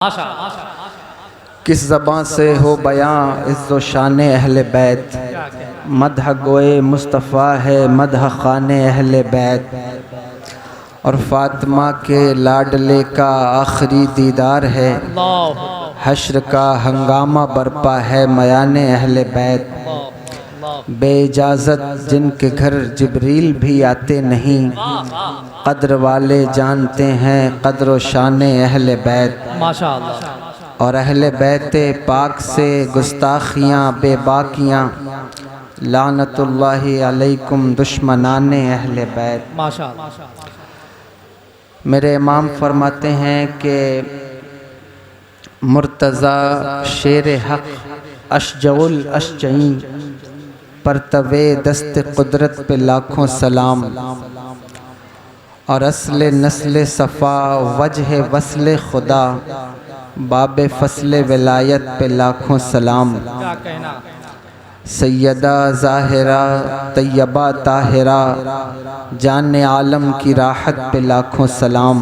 किस ज़बां से हो बयां इज़्ज़ो शान अहले बैत, मदह गोए मुस्तफ़ा है मदह खाने अहले बैत। और फ़ातिमा के लाडले का आखिरी दीदार है, हश्र का हंगामा बरपा है मयाने अहले बैत। बेइजाज़त जिनके घर जिब्रील भी आते नहीं, क़द्र वाले जानते हैं क़द्र व शान अहले बैत। माशाअल्लाह। और अहले बैत पाक से गुस्ताखियाँ बेबाकियाँ, लानतुल्लाहि अलैकुम दुश्मनाने अहले बैत। माशाअल्लाह। मेरे इमाम फरमाते हैं कि मुर्तज़ा शेर हक़ अशजउल अशजई पर तवे दस्त कुदरत पे लाखों सलाम। और असले नस्ले सफ़ा वजह वस्ले खुदा बाबे फसले विलायत पे लाखों सलाम। सैयदा ज़ाहिरा तैयबा ताहिरा जान आलम की राहत पे लाखों सलाम।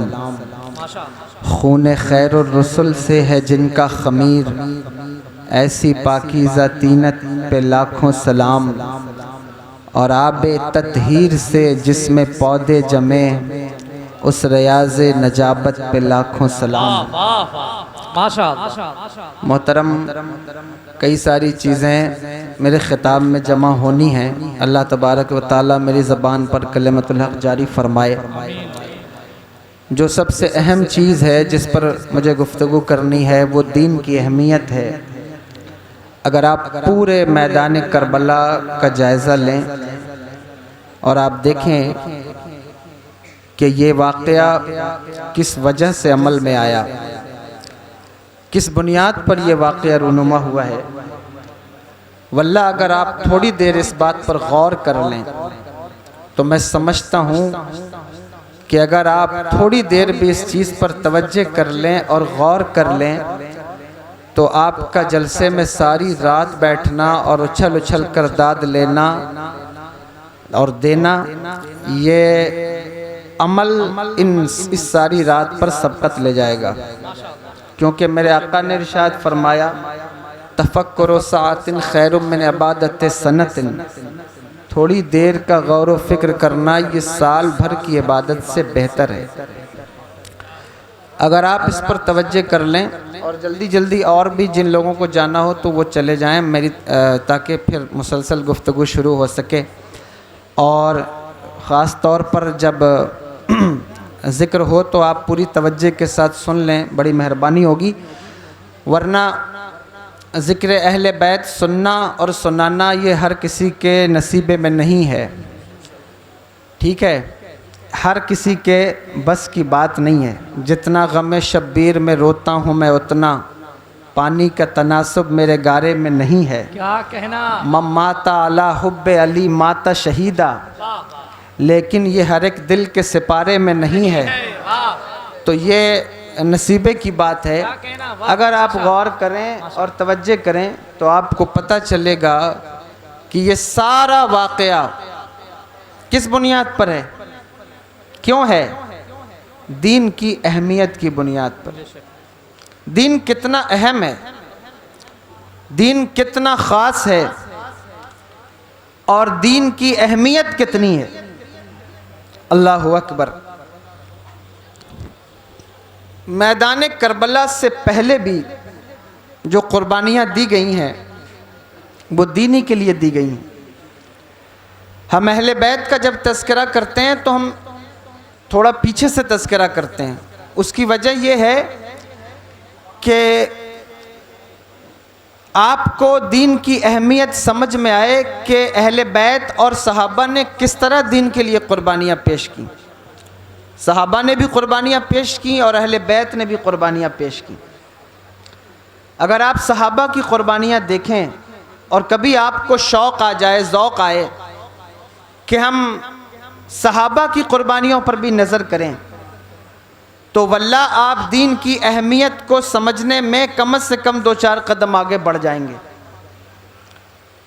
खून खैरुर रसूल से है जिनका खमीर, ऐसी पाकीज़ा तीनत पे लाखों सलाम। और आबे तत्हीर से जिसमें पौधे जमे, उस रियाज़ नजाबत पे लाखों सलाम। मोहतरम, कई सारी चीज़ें मेरे ख़िताब में जमा होनी हैं। अल्लाह तबारक व तआला मेरी ज़बान पर कलिमतुल हक़ जारी फरमाए। जो सबसे अहम चीज़ है जिस पर मुझे गुफ्तगू करनी है वो दीन की अहमियत है। अगर आप पूरे मैदान करबला का जायज़ा लें और आप देखें कि ये वाक़या किस वजह से अमल में आया, किस बुनियाद पर यह वाक़या रूनुमा हुआ है, वल्लाह अगर आप थोड़ी देर इस बात पर गौर कर लें तो मैं समझता हूँ कि अगर आप थोड़ी देर भी इस चीज़ पर तवज्जो कर लें और गौर कर लें तो आपका जलसे में सारी रात बैठना और उछल उछल कर दाद लेना और देना, ये अमल इस सारी रात पर सबकत ले जाएगा। क्योंकि मेरे आका ने इरशाद फरमाया, तफक्कुरु साअतिन खैरुम मिन इबादत सनतिन, थोड़ी देर का गौर व फिक्र करना ये साल भर की इबादत से बेहतर है। अगर आप इस पर तवज्जो कर लें और जल्दी जल्दी और भी जिन लोगों को जाना हो तो वो चले जाएं मेरी, ताकि फिर मुसलसल गुफ्तगू शुरू हो सके। और ख़ास तौर पर जब ज़िक्र हो तो आप पूरी तवज्जो के साथ सुन लें, बड़ी मेहरबानी होगी। वरना ज़िक्र अहले बैत सुनना और सुनाना ये हर किसी के नसीबे में नहीं है, ठीक है, हर किसी के बस की बात नहीं है। जितना गम शब्बीर में रोता हूँ मैं उतना पानी का तनासुब मेरे गारे में नहीं है। क्या कहना, माता अला हुब्बे अली माता शहीदा, लेकिन ये हर एक दिल के सिपारे में नहीं है। तो ये नसीबे की बात है। अगर आप गौर करें और तवज्जो करें तो आपको पता चलेगा कि ये सारा वाक़या किस बुनियाद पर है, क्यों है? दीन की अहमियत की बुनियाद पर। दीन कितना अहम है, दीन कितना ख़ास है और दीन की अहमियत कितनी है। अल्लाहु अकबर। मैदान करबला से पहले भी जो कुर्बानियाँ दी गई हैं वो दीनी के लिए दी गई हैं। हम अहले बैत का जब तज़किरा करते हैं तो हम थोड़ा पीछे से तज़किरा करते हैं। उसकी वजह यह है कि आपको दीन की अहमियत समझ में आए कि अहले बैत और सहाबा ने किस तरह दीन के लिए कुर्बानियाँ पेश की। सहाबा ने भी कुर्बानियाँ पेश की और अहले बैत ने भी कुर्बानियाँ पेश की। अगर आप सहाबा की कुर्बानियाँ देखें और कभी आपको शौक़ आ जाए, ज़ौक़ आए कि हम सहाबा की कुर्बानियों पर भी नज़र करें तो वल्लाह आप दीन की अहमियत को समझने में कम से कम 2-4 कदम आगे बढ़ जाएंगे।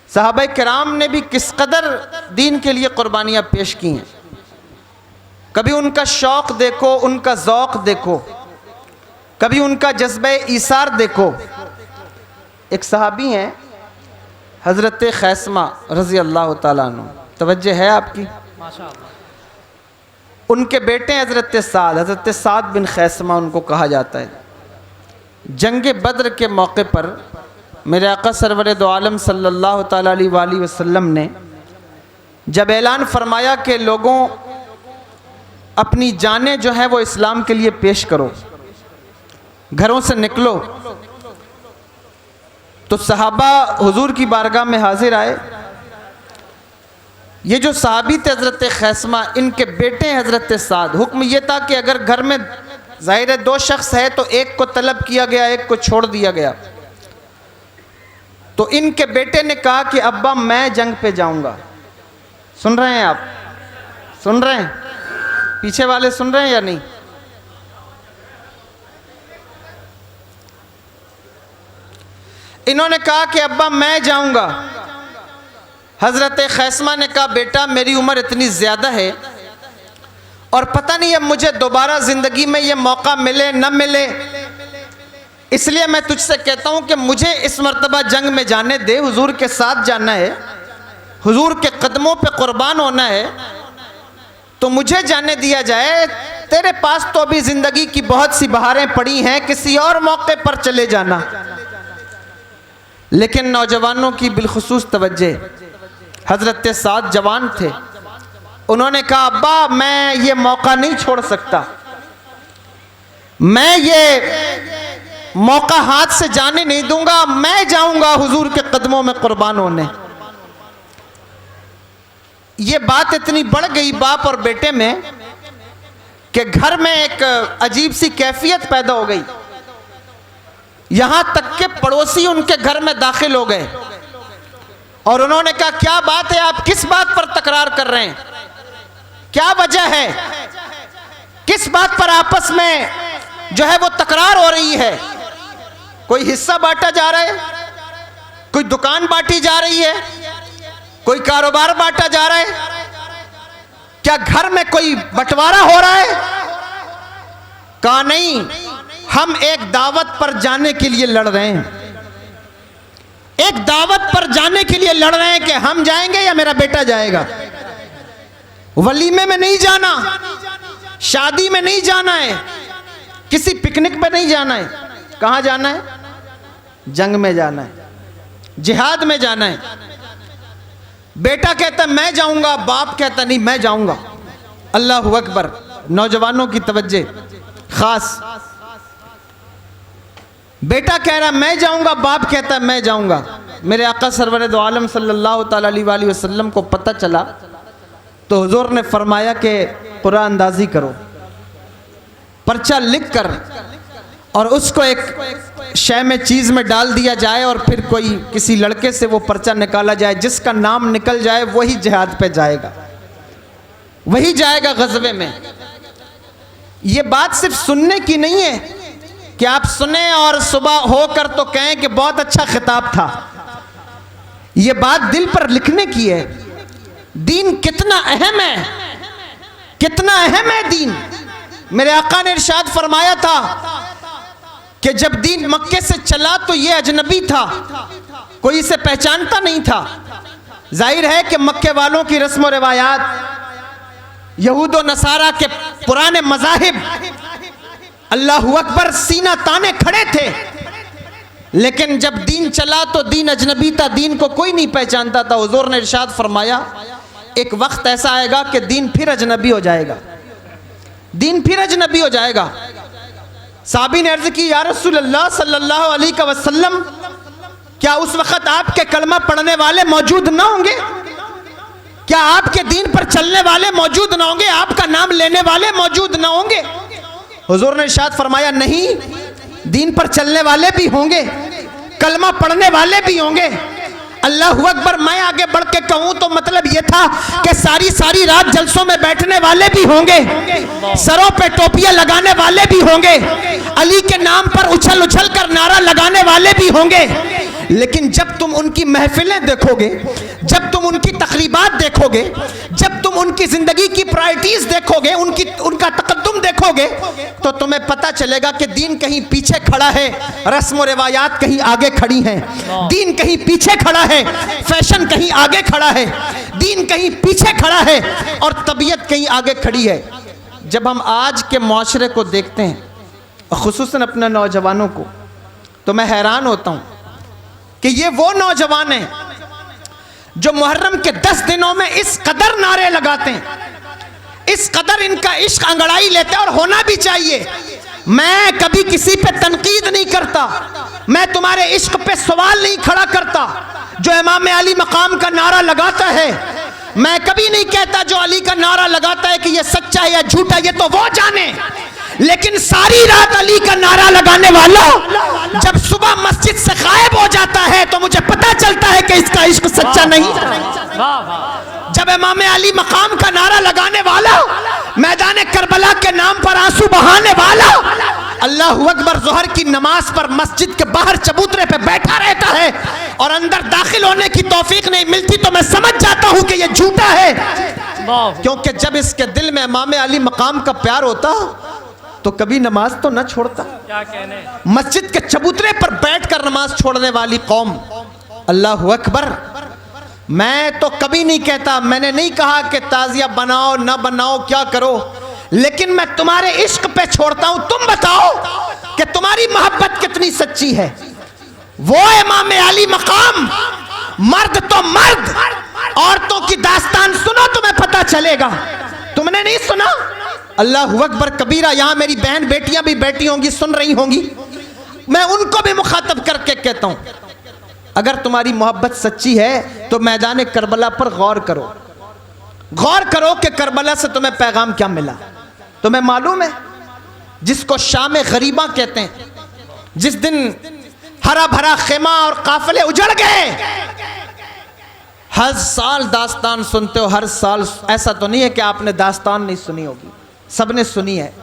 सहाबा किराम ने भी किस कदर दीन के लिए कुर्बानियाँ पेश की हैं। कभी उनका शौक़ देखो, उनका ज़ौक़ देखो। कभी उनका जज्बे ईसार देखो। एक सहाबी हैं हज़रत खैसमा रज़ी अल्लाह ताला अन्हु, तवज्जो है आपकी? उनके बेटे हज़रत साद बिन खैसमा उनको कहा जाता है। जंग बद्र के मौके पर मेरे आका सरवर दो आलम सल्लल्लाहु ताला अलैहि वसल्लम ने जब ऐलान फरमाया कि लोगों अपनी जानें जो है वो इस्लाम के लिए पेश करो, घरों से निकलो, तो सहाबा हुजूर की बारगाह में हाजिर आए। ये जो सहाबी थे हज़रत खैसमा, इनके बेटे हज़रत साद, हुक्म ये था कि अगर घर में ज़ाहिर है 2 शख्स है तो एक को तलब किया गया, एक को छोड़ दिया गया। तो इनके बेटे ने कहा कि अब्बा मैं जंग पे जाऊंगा। सुन रहे हैं आप? सुन रहे हैं? पीछे वाले सुन रहे हैं या नहीं? इन्होंने कहा कि अब्बा मैं जाऊंगा। हज़रत खैसमा ने कहा बेटा मेरी उम्र इतनी ज़्यादा है और पता नहीं अब मुझे दोबारा ज़िंदगी में ये मौका मिले न मिले, इसलिए मैं तुझसे कहता हूँ कि मुझे इस मर्तबा जंग में जाने दे। हुजूर के साथ जाना है, हुजूर के कदमों पे कुर्बान होना है, तो मुझे जाने दिया जाए। तेरे पास तो अभी ज़िंदगी की बहुत सी बहारें पड़ी हैं, किसी और मौके पर चले जाना। लेकिन नौजवानों की बिलखुसूस तवज्जो, हज़रत साद जवान थे, उन्होंने कहा अब्बा मैं ये मौका नहीं छोड़ सकता, मैं ये मौका हाथ से जाने नहीं दूंगा, मैं जाऊंगा हुजूर के कदमों में कुर्बान होने। ये बात इतनी बढ़ गई बाप और बेटे में कि घर में एक अजीब सी कैफियत पैदा हो गई। यहां तक के पड़ोसी उनके घर में दाखिल हो गए और उन्होंने कहा क्या बात है, आप किस बात पर तकरार कर रहे हैं, क्या वजह है, किस बात पर आपस में जो है वो तकरार हो रही है? कोई हिस्सा बांटा जा रहा है, कोई दुकान बांटी जा रही है, कोई कारोबार बांटा जा रहा है, क्या घर में कोई बंटवारा हो रहा है? कहा नहीं, हम एक दावत पर जाने के लिए लड़ रहे हैं, एक दावत पर जाने के लिए लड़ रहे हैं कि हम जाएंगे या मेरा बेटा जाएगा। वलीमे में नहीं जाना, शादी में नहीं जाना है, किसी पिकनिक पे नहीं जाना है। कहाँ जाना है? जंग में जाना है, जिहाद में जाना है। बेटा कहता मैं जाऊंगा, बाप कहता नहीं मैं जाऊंगा। अल्लाहु अकबर। नौजवानों की तवज्जो खास, बेटा कह रहा मैं जाऊंगा, बाप कहता मैं जाऊंगा। मेरे आका सरवर दो आलम सल्लल्लाहु ताला अलैहि वसल्लम को पता चला तो हुजूर ने फरमाया कि कुरान अंदाजी करो, पर्चा लिख कर और उसको एक शय में चीज़ में डाल दिया जाए और फिर कोई किसी लड़के से वो पर्चा निकाला जाए, जिसका नाम निकल जाए वही जिहाद पे जाएगा, वही जाएगा गज़वे में। ये बात सिर्फ सुनने की नहीं है कि आप सुने और सुबह होकर तो कहें कि बहुत अच्छा खिताब था। ये बात दिल पर लिखने की है। दीन कितना अहम है, कितना अहम है दीन। मेरे आका ने इरशाद फरमाया था कि जब दीन मक्के से चला तो ये अजनबी था, कोई इसे पहचानता नहीं था। जाहिर है कि मक्के वालों की रस्म और रिवायात, यहूद व नसारा के पुराने मज़ाहिब, अल्लाहु अकबर, सीना ताने खड़े थे। लेकिन जब दीन चला तो दीन अजनबी था, दीन को कोई नहीं पहचानता था। हुजूर ने इरशाद फरमाया एक वक्त ऐसा आएगा कि दीन फिर अजनबी हो जाएगा, दीन फिर अजनबी हो जाएगा। साहबी ने अर्ज की या रसूल अल्लाह सल्लल्लाहु अलैहि वसल्लम, क्या उस वक्त आपके कलमा पढ़ने वाले मौजूद ना होंगे? क्या आपके दीन पर चलने वाले मौजूद ना होंगे? आपका नाम लेने वाले मौजूद ना होंगे? हुजूर ने इरशाद फरमाया नहीं, दीन पर चलने वाले भी होंगे, कलमा पढ़ने वाले भी होंगे। अल्लाहु अकबर। मैं आगे बढ़ के कहूँ तो मतलब ये था कि सारी सारी रात जलसों में बैठने वाले भी होंगे, सरों पे टोपियां लगाने वाले भी होंगे, अली के नाम पर उछल उछल कर नारा लगाने वाले भी होंगे। लेकिन जब तुम उनकी महफिलें देखोगे, जब तुम उनकी तकरीबात देखोगे, जब तुम उनकी जिंदगी की प्रायोरिटीज देखोगे, उनका तकद्दुम देखोगे, तो तुम्हें पता चलेगा कि दीन कहीं पीछे खड़ा है, रस्म और रिवायात कहीं आगे खड़ी हैं। दीन कहीं पीछे खड़ा है, फैशन कहीं आगे खड़ा है। दीन कहीं पीछे खड़ा है और तबीयत कहीं आगे खड़ी है। जब हम आज के माशरे को देखते हैं, खुसूसन अपने नौजवानों को, तो मैं हैरान होता हूँ कि ये वो नौजवान हैं जो मुहर्रम के 10 दिनों में इस कदर नारे लगाते हैं, इस कदर इनका इश्क अंगड़ाई लेते हैं, और होना भी चाहिए। मैं कभी किसी पे तनकीद नहीं करता, मैं तुम्हारे इश्क पे सवाल नहीं खड़ा करता। जो इमाम अली मकाम का नारा लगाता है, मैं कभी नहीं कहता जो अली का नारा लगाता है कि ये सच्चा है या झूठा, ये तो वो जाने। लेकिन सारी रात अली का नारा लगाने वाला जब सुबह मस्जिद से गायब हो जाता है तो मुझे पता चलता है कि इसका इश्क सच्चा नहीं। जब इमाम अली मकाम का नारा लगाने वाला मैदान करबला के नाम पर आंसू बहाने वाला अल्लाहू अकबर ज़ोहर की नमाज पर मस्जिद के बाहर चबूतरे पे बैठा रहता है और अंदर दाखिल होने की तौफीक नहीं मिलती, तो मैं समझ जाता हूं कि यह झूठा है। क्योंकि जब इसके दिल में इमाम अली मकाम का प्यार होता तो कभी नमाज तो न छोड़ता। क्या कहने, मस्जिद के चबूतरे पर बैठकर नमाज छोड़ने वाली कौम, अल्लाहू अकबर। मैं तो कभी नहीं कहता, मैंने नहीं कहा कि ताजिया बनाओ ना बनाओ क्या करो, लेकिन मैं तुम्हारे इश्क पे छोड़ता हूं। तुम बताओ कि तुम्हारी मोहब्बत कितनी सच्ची है। वो इमाम अली मकाम, मर्द तो मर्द, औरतों की दास्तान सुनो तुम्हें पता चलेगा। तुमने नहीं सुना? अल्लाहू अकबर कबीरा। यहां मेरी बहन बेटियां भी बैठी होंगी, सुन रही होंगी, मैं उनको भी मुखातब करके कहता हूं, अगर तुम्हारी मोहब्बत सच्ची है तो मैदान करबला पर गौर करो, गौर करो कि करबला से तुम्हें पैगाम क्या मिला। तुम्हें मालूम है जिसको शाम गरीबा कहते हैं, जिस दिन हरा भरा खेमा और काफिले उजड़ गए, हर साल दास्तान सुनते हो, हर साल। ऐसा तो नहीं है कि आपने दास्तान नहीं सुनी होगी, सबने सुनी है,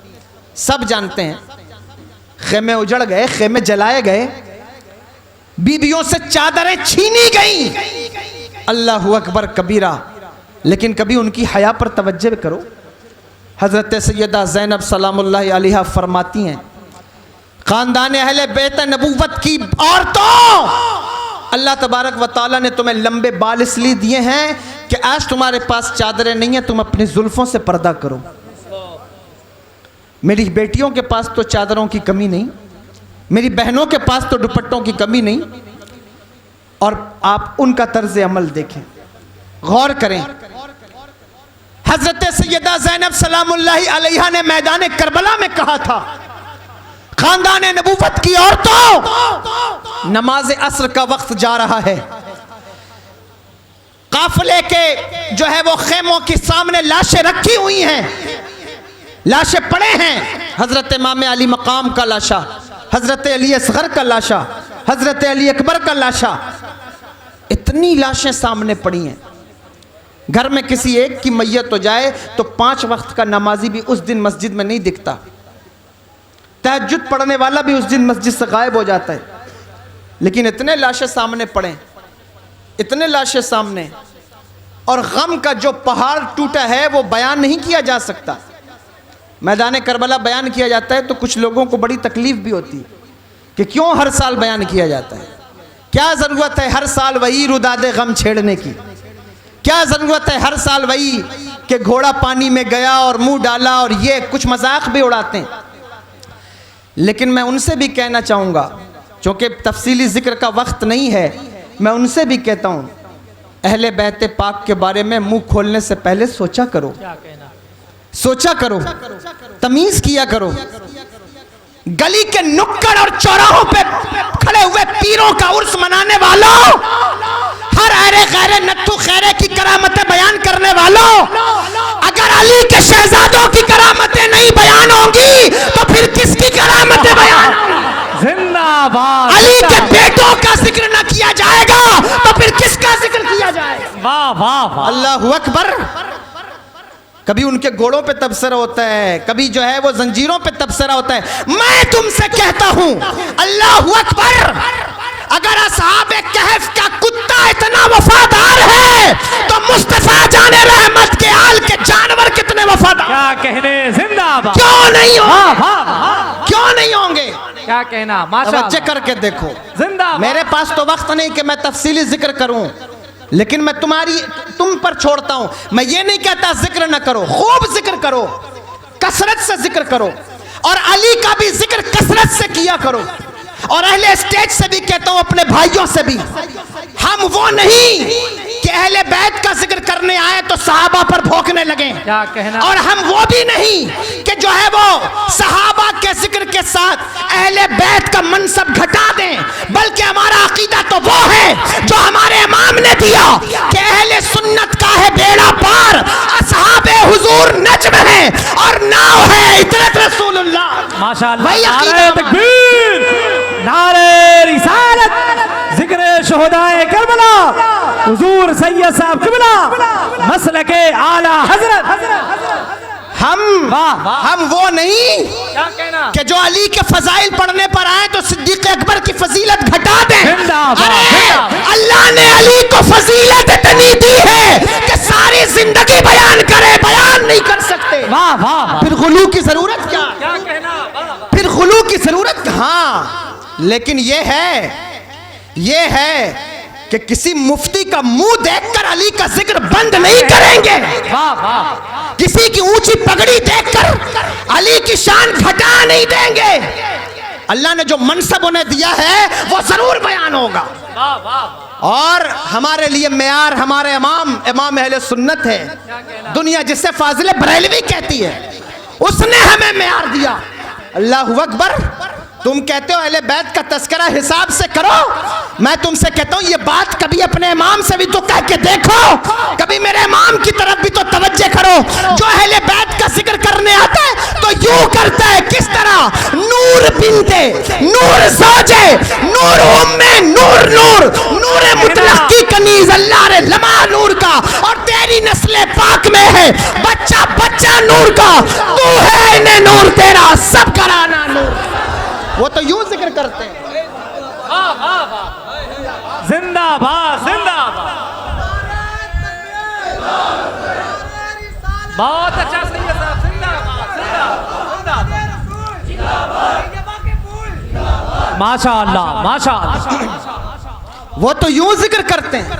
सब जानते हैं। खेमे उजड़ गए, खेमे जलाए गए, बीबियों से चादरें छीनी गई, अल्लाहू अकबर कबीरा। लेकिन कभी उनकी हया पर तवज्जो करो। हजरत सैयदा ज़ैनब सलामुल्लाह अलैहा फरमाती हैं, खानदान अहले बैत नबूवत की औरतों, अल्लाह तबारक व तआला ने तुम्हें लंबे बाल इसलिए दिए हैं कि आज तुम्हारे पास चादरें नहीं है, तुम अपनी जुल्फों से पर्दा करो। मेरी बेटियों के पास तो चादरों की कमी नहीं, मेरी बहनों के पास तो दुपट्टों की कमी नहीं। और आप उनका तर्ज अमल देखें, गौर करें। हजरत सैयदा ज़ैनब सलामुल्लाह अलैहा ने मैदान करबला में कहा था, खानदान नबूवत की औरतों, नमाज असर का वक्त जा रहा है, काफिले के जो है वो खेमों के सामने लाशें रखी हुई हैं, लाशें पड़े हैं। हजरत इमाम अली मकाम का लाशा, हजरत अली असगर का लाशा, हजरत अली अकबर का लाशा, इतनी लाशें सामने पड़ी हैं। घर में किसी एक की मैयत हो जाए तो 5 वक्त का नमाजी भी उस दिन मस्जिद में नहीं दिखता, तहज्जुद पढ़ने वाला भी उस दिन मस्जिद से गायब हो जाता है। लेकिन इतने लाशें सामने पड़े, इतने लाशें सामने, और गम का जो पहाड़ टूटा है वो बयान नहीं किया जा सकता। मैदान करबला बयान किया जाता है तो कुछ लोगों को बड़ी तकलीफ भी होती है कि क्यों हर साल बयान किया जाता है, क्या ज़रूरत है हर साल वही रुदादे गम छेड़ने की, क्या ज़रूरत है हर साल वही कि घोड़ा पानी में गया और मुंह डाला, और ये कुछ मजाक भी उड़ाते हैं। लेकिन मैं उनसे भी कहना चाहूँगा, चूँकि तफसीली जिक्र का वक्त नहीं है, मैं उनसे भी कहता हूँ, अहले बैत पाक के बारे में मुंह खोलने से पहले सोचा करो, सोचा करो, तमीज़ किया करो। गली के नुक्कड़ और चौराहों पे खड़े हुए पीरों का उर्स मनाने वालों, हर अरे खैरे नत्थु खैरे की करामतें बयान करने वालों, अगर अली के शहजादों की करामतें नहीं बयान होंगी तो फिर किसकी करामतें बयान? जिंदाबाद। अली के बेटों का जिक्र न किया जाएगा तो फिर किसका जिक्र किया जाएगा? वाह वाह वाह, अल्लाहू अकबर। कभी उनके घोड़ों पे तबसरा होता है, कभी जो है वो जंजीरों पे तबसरा होता है। मैं तुमसे कहता हूं, अल्लाहू अकबर, अगर असहाबे कहफ का कुत्ता इतना वफादार है तो मुस्तफा जाने रहमत के आल के क्या कहने, जिंदाबाद। क्यों नहीं होंगे? क्यों नहीं होंगे? क्या कहना, माशाअल्लाह। तवज्जो करके देखो, जिंदाबाद। मेरे पास तो वक्त नहीं कि मैं तफसीली जिक्र करूं, लेकिन मैं तुम पर छोड़ता हूं। मैं ये नहीं कहता जिक्र न करो, खूब जिक्र करो, कसरत से जिक्र करो, और अली का भी जिक्र कसरत से किया करो। और अहले स्टेज से भी कहता हूं, अपने भाइयों से भी, हम वो नहीं कि अहले बैत का जिक्र करने आए तो सहाबा पर भौंकने लगे। क्या कहना। और हम वो भी नहीं कि जो है वो सहाबा के जिक्र के साथ अहले बैत का मनसब घटा दें, बल्कि हमारा अकीदा तो वो है जो हमारे इमाम ने दिया कि अहले सुन्नत का है बेड़ा पार, असहाबे हुजूर नज्म है और नाव है इतरत रसूलुल्लाह। माशाअल्लाह। वही अकीदा नारे तकबीर, नारे रिसालत, जिक्र शोहदाए करबला, हुजूर सैयद साहब किबला, मसलके आला हजरत। हम वो नहीं क्या कहना कि जो अली के फजाइल पढ़ने पर आए तो सिद्दीक अकबर की फजीलत घटा दें। अरे अल्लाह ने अली को फजीलत इतनी दी है कि सारी जिंदगी बयान करे, बयान नहीं कर सकते। वाह वाह। फिर गुलू की जरूरत क्या? क्या कहना, फिर गुलू की जरूरत हाँ, लेकिन ये है कि किसी मुफ्ती का मुंह देखकर अली का जिक्र बंद नहीं करेंगे। वाह वाह। किसी की ऊंची पगड़ी देखकर अली की शान घटा नहीं देंगे। अल्लाह ने जो मनसब उन्हें दिया है वो जरूर बयान होगा। वाह वाह। और हमारे लिए मेयार हमारे इमाम अहले सुन्नत है। दुनिया जिसे फाजिल बरेलवी कहती है, उसने हमें मेयार दिया। अल्लाहु अकबर। तुम कहते हो अहले बैत का तस्करा हिसाब से करो, मैं तुमसे कहता हूं ये बात कभी अपने इमाम से भी तो कह के देखो, कभी मेरे इमाम की तरफ भी तो तवज्जो करो। जो अहले बैत का जिक्र करने आता है तो यूं करता है, किस तरह? नूर बिनते नूर साजे नूर उम्मे नूर नूर नूर मुतलक की कनीज अल्लाह रे लमा नूर का, और तेरी नस्ले पाक में है बच्चा बच्चा नूर का, तू है इन्हें नूर तेरा सब कराना नूर। वो तो यूं जिक्र करते हैं। जिंदाबाद जिंदाबाद। बहुत अच्छा सैयद साहब, जिंदाबाद जिंदाबाद। माशाअल्लाह माशाअल्लाह। वो तो यूं जिक्र करते हैं।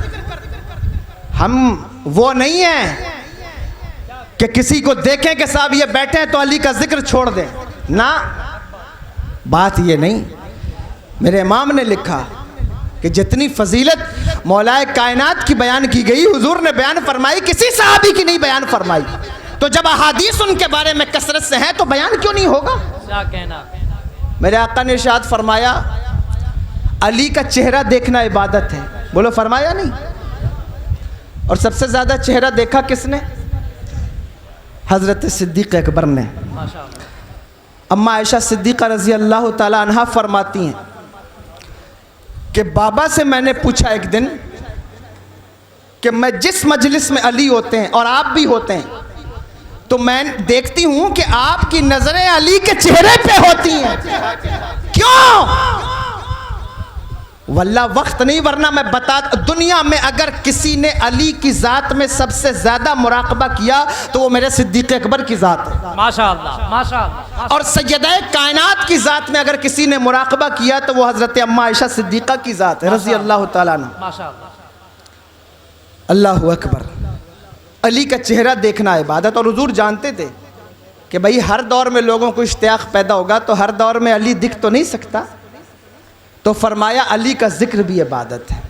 हम वो नहीं है कि किसी को देखें कि साहब ये बैठे हैं तो अली का जिक्र छोड़ दें ना, बात ये नहीं। मेरे इमाम ने लिखा कि जितनी फजीलत मौलाए कायनात की बयान की गई, हुजूर ने बयान फरमाई, किसी सहाबी की नहीं बयान फरमाई। तो जब अहादीस उनके बारे में कसरत से है तो बयान क्यों नहीं होगा? क्या कहना। मेरे आका ने इरशाद फरमाया, अली का चेहरा देखना इबादत है। बोलो फरमाया नहीं? और सबसे ज्यादा चेहरा देखा किसने? हजरत सिद्दीक अकबर ने। माशाअल्लाह। अम्मा आयशा सिद्दीक़ा रज़ी अल्लाह ताला अन्हा फरमाती हैं कि बाबा से मैंने पूछा एक दिन कि मैं जिस मजलिस में अली होते हैं और आप भी होते हैं तो मैं देखती हूं कि आपकी नजरें अली के चेहरे पे होती हैं, क्यों? वल्लाह वक्त नहीं, वरना मैं बता। दुनिया में अगर किसी ने अली की ज़ात में सबसे ज़्यादा मुराकबा किया तो वो मेरे सिद्दीक़ अकबर की ज़ात है। माशाअल्लाह माशाअल्लाह। और सैयदा कायनात की ज़ात में अगर किसी ने मुराकबा किया तो वो हज़रत अम्मा आयशा सिद्दीक़ा की ज़ात है रज़ी अल्लाह ताला अन्हा। माशाअल्लाह। अल्लाहु अकबर। अली का चेहरा देखना इबादत। और हुजूर जानते थे कि भाई हर दौर में लोगों को इश्तियाक पैदा होगा, तो हर दौर में अली दिख तो नहीं सकता, तो फरमाया अली का जिक्र भी इबादत है।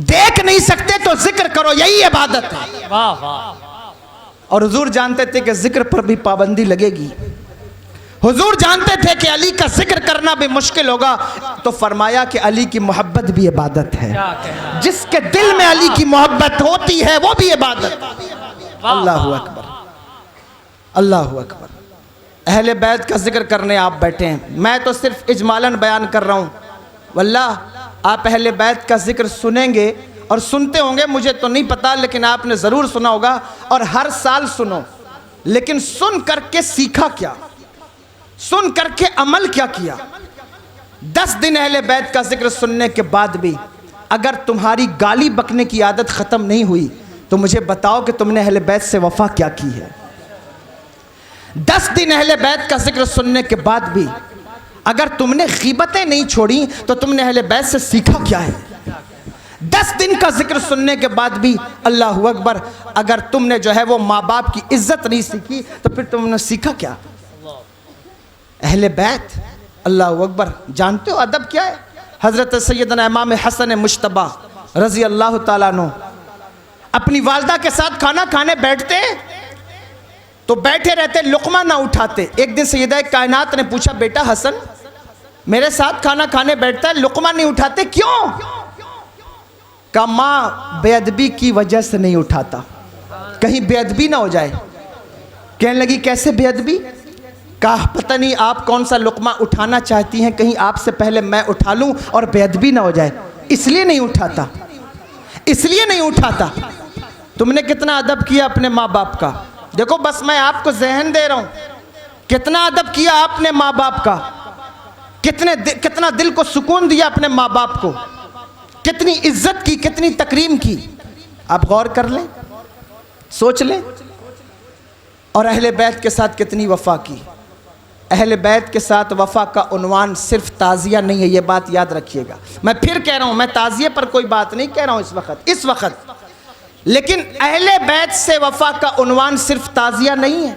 देख नहीं सकते तो जिक्र करो, यही इबादत है। वाह वाह। और हुजूर जानते थे कि जिक्र पर भी पाबंदी लगेगी। हुजूर जानते थे कि अली का जिक्र करना भी मुश्किल होगा, तो फरमाया कि अली की मोहब्बत भी इबादत है। क्या कहना। जिसके दिल में अली की मोहब्बत होती है वो भी इबादत। अल्लाहु अकबर अल्लाहु अकबर। अहले बैत का जिक्र करने आप बैठे हैं, मैं तो सिर्फ इजमालन बयान कर रहा हूँ। वल्लाह आप अहले बैत का जिक्र सुनेंगे और सुनते होंगे, मुझे तो नहीं पता, लेकिन आपने ज़रूर सुना होगा और हर साल सुनो। लेकिन सुन करके सीखा क्या? सुन करके अमल क्या किया? 10 दिन अहले बैत का जिक्र सुनने के बाद भी अगर तुम्हारी गाली बकने की आदत ख़त्म नहीं हुई तो मुझे बताओ कि तुमने अहले बैत से वफ़ा क्या की है। 10 दिन अहले बैत का जिक्र सुनने के बाद भी अगर तुमने गीबतें नहीं छोड़ी तो तुमने अहले बैत से सीखा क्या है? 10 दिन का जिक्र सुनने के बाद भी अल्लाहु अकबर, अगर तुमने जो है वो माँ बाप की इज्जत नहीं सीखी तो फिर तुमने सीखा क्या? अहले बैत, अल्लाहु अकबर। जानते हो अदब क्या है? हज़रत सैयदना इमाम हसन मुश्तबा रज़ी अल्लाह ताला अन्हु अपनी वालदा के साथ खाना खाने बैठते तो बैठे रहते, लुक़मा ना उठाते। एक दिन सैयदा कायनात ने पूछा, बेटा हसन, मेरे साथ खाना खाने बैठता है, लुक़मा नहीं उठाते, क्यों? कहा, माँ बेअदबी की वजह से नहीं उठाता, कहीं बेअदबी ना हो जाए। कहने लगी, कैसे बेअदबी? कहा, पता नहीं आप कौन सा लुक़मा उठाना चाहती हैं, कहीं आपसे पहले मैं उठा लूं और बेअदबी ना हो जाए, इसलिए नहीं उठाता, इसलिए नहीं उठाता। तुमने कितना अदब किया अपने माँ बाप का। देखो बस मैं आपको ज़हन दे रहा हूं, कितना अदब किया आपने माँ बाप का, कितना दिल को सुकून दिया अपने माँ बाप को, कितनी इज्जत की, कितनी तकरीम की। आप गौर कर लें, सोच लें। और अहले बैत के साथ कितनी वफा की। अहले बैत के साथ वफा का उन्वान सिर्फ ताज़िया नहीं है, ये बात याद रखिएगा। मैं फिर कह रहा हूँ, मैं ताज़िये पर कोई बात नहीं कह रहा हूँ इस वक्त, लेकिन अहले बैत से वफा का उन्वान सिर्फ ताज़िया नहीं है।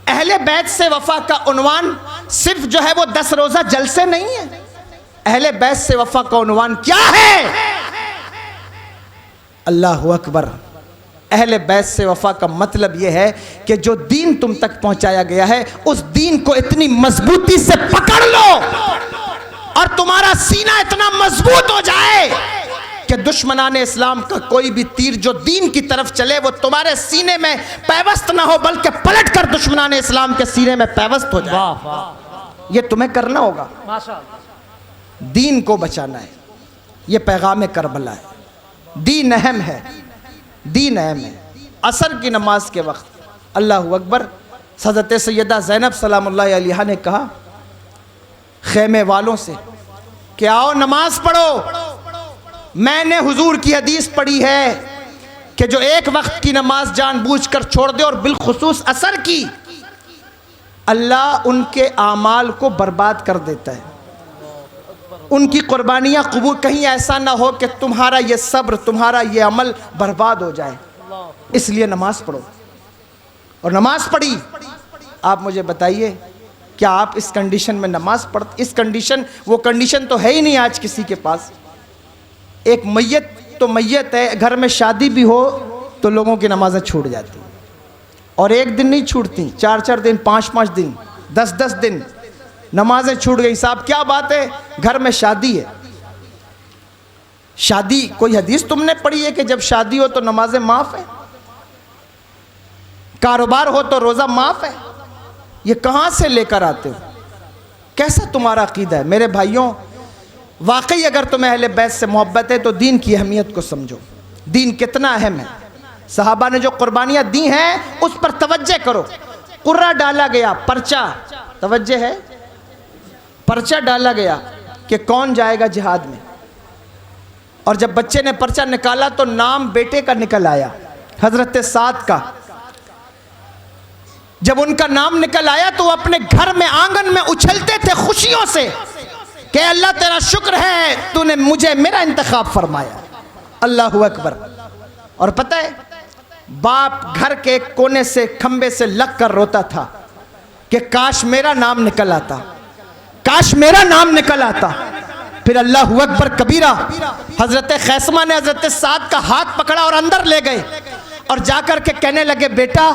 अहले बैत से वफा का उन्वान सिर्फ जो है वो 10 रोज़ा जलसे नहीं है। अहले बैत से वफा का उन्वान क्या है? अल्लाहु अकबर। अहले बैत से वफा का मतलब यह है कि जो दीन तुम तक पहुंचाया गया है उस दीन को इतनी मजबूती से पकड़ लो और तुम्हारा सीना इतना मजबूत हो जाए कि दुश्मनाने इस्लाम का कोई भी तीर जो दीन की तरफ चले वो तुम्हारे सीने में पैवस्त ना हो, बल्कि पलट कर दुश्मनाने इस्लाम के सीने में पैवस्त हो जाए। वाह वाह, ये तुम्हें करना होगा। माशाअल्लाह। दीन को बचाना है, ये पैगाम करबला है। दीन अहम है, दीन अहम है। असर की नमाज के वक्त अल्लाहु अकबर, हज़रत सैयदा ज़ैनब सलामुल्लाह अलैहा ने कहा खेमे वालों से कि आओ नमाज पढ़ो। मैंने हुजूर की हदीस पढ़ी है कि जो एक वक्त की नमाज जानबूझकर छोड़ दे और बिलखुसूस असर की, अल्लाह उनके आमाल को बर्बाद कर देता है, उनकी कुर्बानियाँ कबूल। कहीं ऐसा ना हो कि तुम्हारा ये सब्र, तुम्हारा ये अमल बर्बाद हो जाए, इसलिए नमाज पढ़ो। और नमाज पढ़ी। आप मुझे बताइए, क्या आप इस कंडीशन में नमाज पढ़ते? इस कंडीशन, वो कंडीशन तो है ही नहीं आज किसी के पास। एक मैयत तो मैयत है, घर में शादी भी हो तो लोगों की नमाजें छूट जाती, और एक दिन नहीं छूटती, 4-4 दिन, 5-5 दिन, 10-10 दिन नमाजें छूट गई। साहब क्या बात है, घर में शादी है। शादी, कोई हदीस तुमने पढ़ी है कि जब शादी हो तो नमाजें माफ़ है, कारोबार हो तो रोज़ा माफ़ है? ये कहाँ से लेकर आते हो? कैसा तुम्हारा अकीदा है? मेरे भाइयों, वाकई अगर तुम्हें अहले बैत से मोहब्बत है तो दीन की अहमियत को समझो। दीन कितना अहम है। सहाबा ने जो कुर्बानियाँ दी हैं उस पर तवज्जो करो। कुर्रा डाला गया, पर्चा, तवज्जो है, पर्चा डाला गया कि कौन जाएगा जिहाद में, और जब बच्चे ने पर्चा निकाला तो नाम बेटे का निकल आया, हजरत साद का। जब उनका नाम निकल आया तो वो अपने घर में आंगन में उछलते थे खुशियों से कि अल्लाह तेरा शुक्र है तूने मुझे मेरा इंतखाब फरमाया। अल्लाहु अकबर। और पता है, बाप घर के एक कोने से खंबे से लग कर रोता था कि काश मेरा नाम निकल आता, काश मेरा नाम निकल आता। फिर अल्लाहु अकबर कबीरा, हजरत खैसमा ने हजरत साद का हाथ पकड़ा और अंदर ले गए और जाकर के कहने लगे, बेटा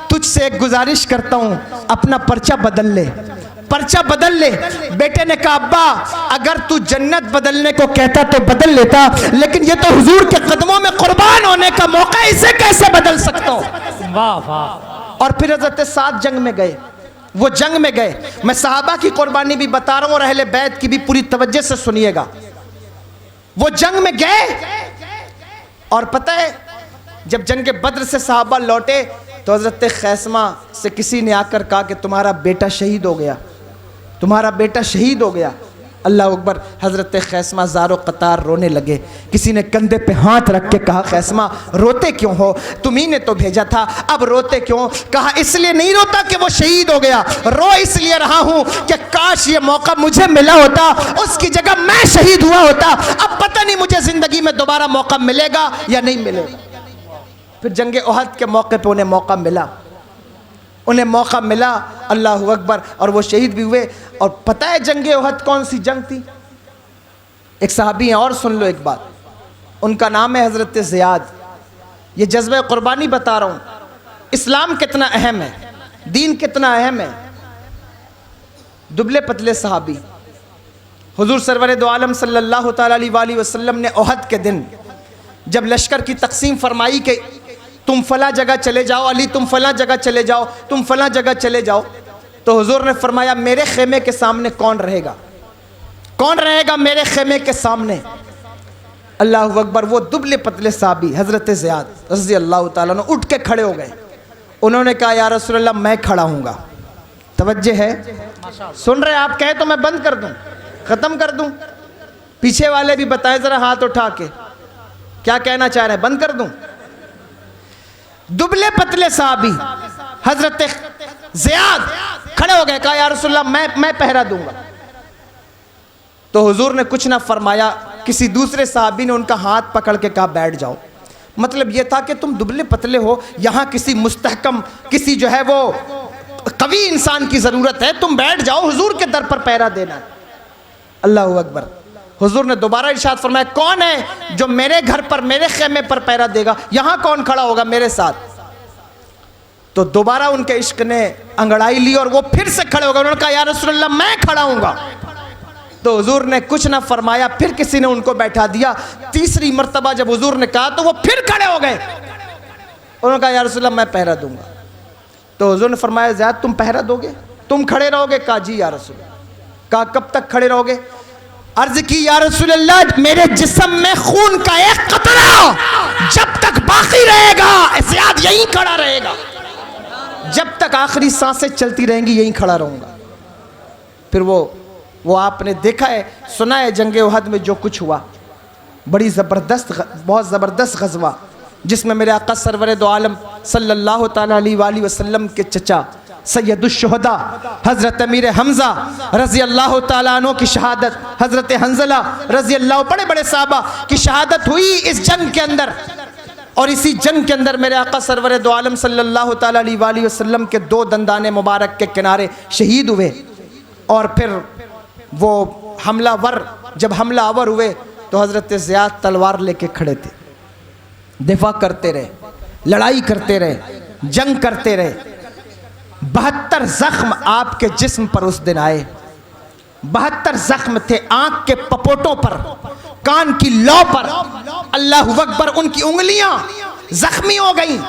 तुझसे एक गुजारिश करता हूं, अपना पर्चा बदल ले, पर्चा बदल ले। बेटे ने कहा, अब्बा अगर तू जन्नत बदलने को कहता तो बदल लेता, लेकिन ये तो हुजूर के कदमों में कुर्बान होने का मौका, इसे कैसे बदल सकता हूं? वाह वाह। और फिर हजरत साद जंग में गए, वो जंग में गए। मैं सहाबा की कुर्बानी भी बता रहा हूं और अहले बैत की भी, पूरी तवज्जो से सुनिएगा। वो जंग में गए और पता है जब जंग बद्र से सहाबा लौटे तो हजरत खैसमा से किसी ने आकर कहा कि तुम्हारा बेटा शहीद हो गया, तुम्हारा बेटा शहीद हो गया। अल्लाह अकबर। हज़रत खैसमा ज़ारो क़तार रोने लगे। किसी ने कंधे पे हाथ रख के कहा, खैसमा रोते क्यों हो, तुम्ही ने तो भेजा था, अब रोते क्यों? कहा, इसलिए नहीं रोता कि वो शहीद हो गया, रो इसलिए रहा हूँ कि काश ये मौका मुझे मिला होता, उसकी जगह मैं शहीद हुआ होता। अब पता नहीं मुझे ज़िंदगी में दोबारा मौका मिलेगा या नहीं मिलेगा। फिर जंग ओहद के मौके पर उन्हें मौका मिला, उन्हें मौका मिला, अल्लाह अकबर, और वो शहीद भी हुए। और पता है जंग ओहद कौन सी जंग थी? एक सहाबी हैं, और सुन लो एक बात, उनका नाम है हज़रत ज़ियाद। ये जज्बे कुर्बानी बता रहा हूँ, इस्लाम कितना अहम है, दीन कितना अहम है। दुबले पतले सहाबी, हुजूर सरवर दो आलम सल्लल्लाहु ताला अलैहि वसल्लम ने ओहद के दिन जब लश्कर की तकसीम फरमाई कि तुम फला जगह चले जाओ, अली तुम फला जगह चले जाओ, तुम फला जगह चले जाओ, तो हुजूर ने फरमाया, मेरे खेमे के सामने कौन रहेगा, कौन रहेगा मेरे खेमे के सामने? अल्लाह अकबर। वो दुबले पतले साहबी हज़रत ज़ियाद रज़ी अल्लाह ताला अन्हु उठ के खड़े हो गए। उन्होंने कहा, या रसूल अल्लाह मैं खड़ा हूँगा। तवज्जो है, सुन रहे आप? कहे तो मैं बंद कर दूँ, ख़त्म कर दूँ? पीछे वाले भी बताएं ज़रा हाथ उठा के, क्या कहना चाह रहे हैं? बंद कर दूँ? दुबले पतले साहबी हजरत ज़ियाद खड़े हो गए, कहा, या रसूलल्लाह मैं पहरा दूंगा। तो हुजूर ने कुछ ना फरमाया। किसी दूसरे साहबी ने उनका हाथ पकड़ के कहा, बैठ जाओ। मतलब यह था कि तुम दुबले पतले हो, यहाँ किसी मुस्तहकम, किसी जो है वो कवि इंसान की ज़रूरत है, तुम बैठ जाओ, हुजूर के दर पर पहरा देना। अल्लाह अकबर। हुजूर ने दोबारा इरशाद फरमाया, कौन है जो मेरे घर पर, मेरे खेमे पर पहरा देगा? यहाँ कौन खड़ा होगा मेरे साथ? तो दोबारा उनके इश्क ने अंगड़ाई ली और वो फिर से खड़े हो गए। उन्होंने कहा, या रसूलल्लाह मैं खड़ा हूँगा। तो हुजूर ने कुछ ना फरमाया, फिर किसी ने उनको बैठा दिया। तीसरी मर्तबा जब हुजूर ने कहा तो वो फिर खड़े हो गए। उन्होंने कहा, या रसूलल्लाह मैं पहरा दूंगा। तो हुजूर ने फरमाया, ज़ियाद तुम पहरा दोगे, तुम खड़े रहोगे? कहा, जी या रसूल। कहा, कब तक खड़े रहोगे? अर्ज की, या रसूलल्लाह मेरे जिस्म में खून का एक कतरा जब तक बाकी रहेगा, ज़ियाद यहीं खड़ा रहेगा, जब तक आखिरी सांसें चलती रहेंगी यहीं खड़ा रहूंगा। फिर वो आपने देखा है, सुना है जंग ओहद में जो कुछ हुआ, बड़ी ज़बरदस्त, बहुत ज़बरदस्त गज़वा, जिसमें मेरे आका सरवर दो आलम सल्लल्लाहु ताला अलैहि वसल्लम के चचा सैयदुश्शुहदा हज़रत अमीर हमज़ा रज़ी अल्लाह ताला अन्हु की शहादत, हज़रत हंज़ला रज़ी अल्लाह, बड़े बड़े साहबा की शहादत हुई इस जंग के अंदर। और इसी जंग के अंदर मेरे आका सरवर दो आलम सल्लल्लाहु ताला अलैहि वसल्लम के दो दंदाने मुबारक के किनारे शहीद हुए। और फिर वो हमलावर, जब हमलावर हुए तो हज़रत ज़ियाद तलवार लेके खड़े थे, दिफा करते रहे, लड़ाई करते रहे, जंग करते रहे। 72 ज़ख्म आपके जिस्म पर उस दिन आए। 72 ज़ख्म थे, आँख के पपोटों पर, कान की लौ पर। अल्लाहु अकबर। उनकी उंगलियां जख्मी हो गई,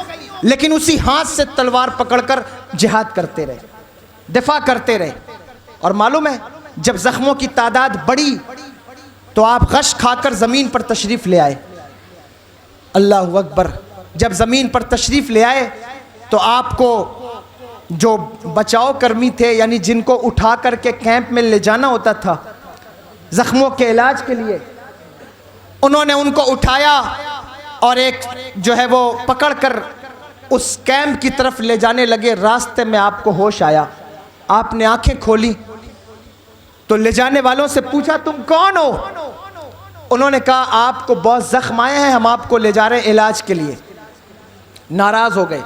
लेकिन उसी हाथ से तलवार पकड़कर जिहाद करते रहे, दिफा करते रहे। और मालूम है, जब जख्मों की तादाद बढ़ी तो आप गश खाकर ज़मीन पर तशरीफ़ ले आए। अल्लाहु अकबर। जब ज़मीन पर तशरीफ़ ले आए तो आपको जो बचाव कर्मी थे, यानी जिनको उठा करके कैंप में ले जाना होता था ज़ख्मों के इलाज के लिए, उन्होंने उनको उठाया और एक जो है वो पकड़कर उस कैंप की तरफ ले जाने लगे। रास्ते में आपको होश आया, आपने आंखें खोली तो ले जाने वालों से पूछा, तुम कौन हो? उन्होंने कहा, आपको बहुत ज़ख्म आए हैं, हम आपको ले जा रहे हैं इलाज के लिए। नाराज़ हो गए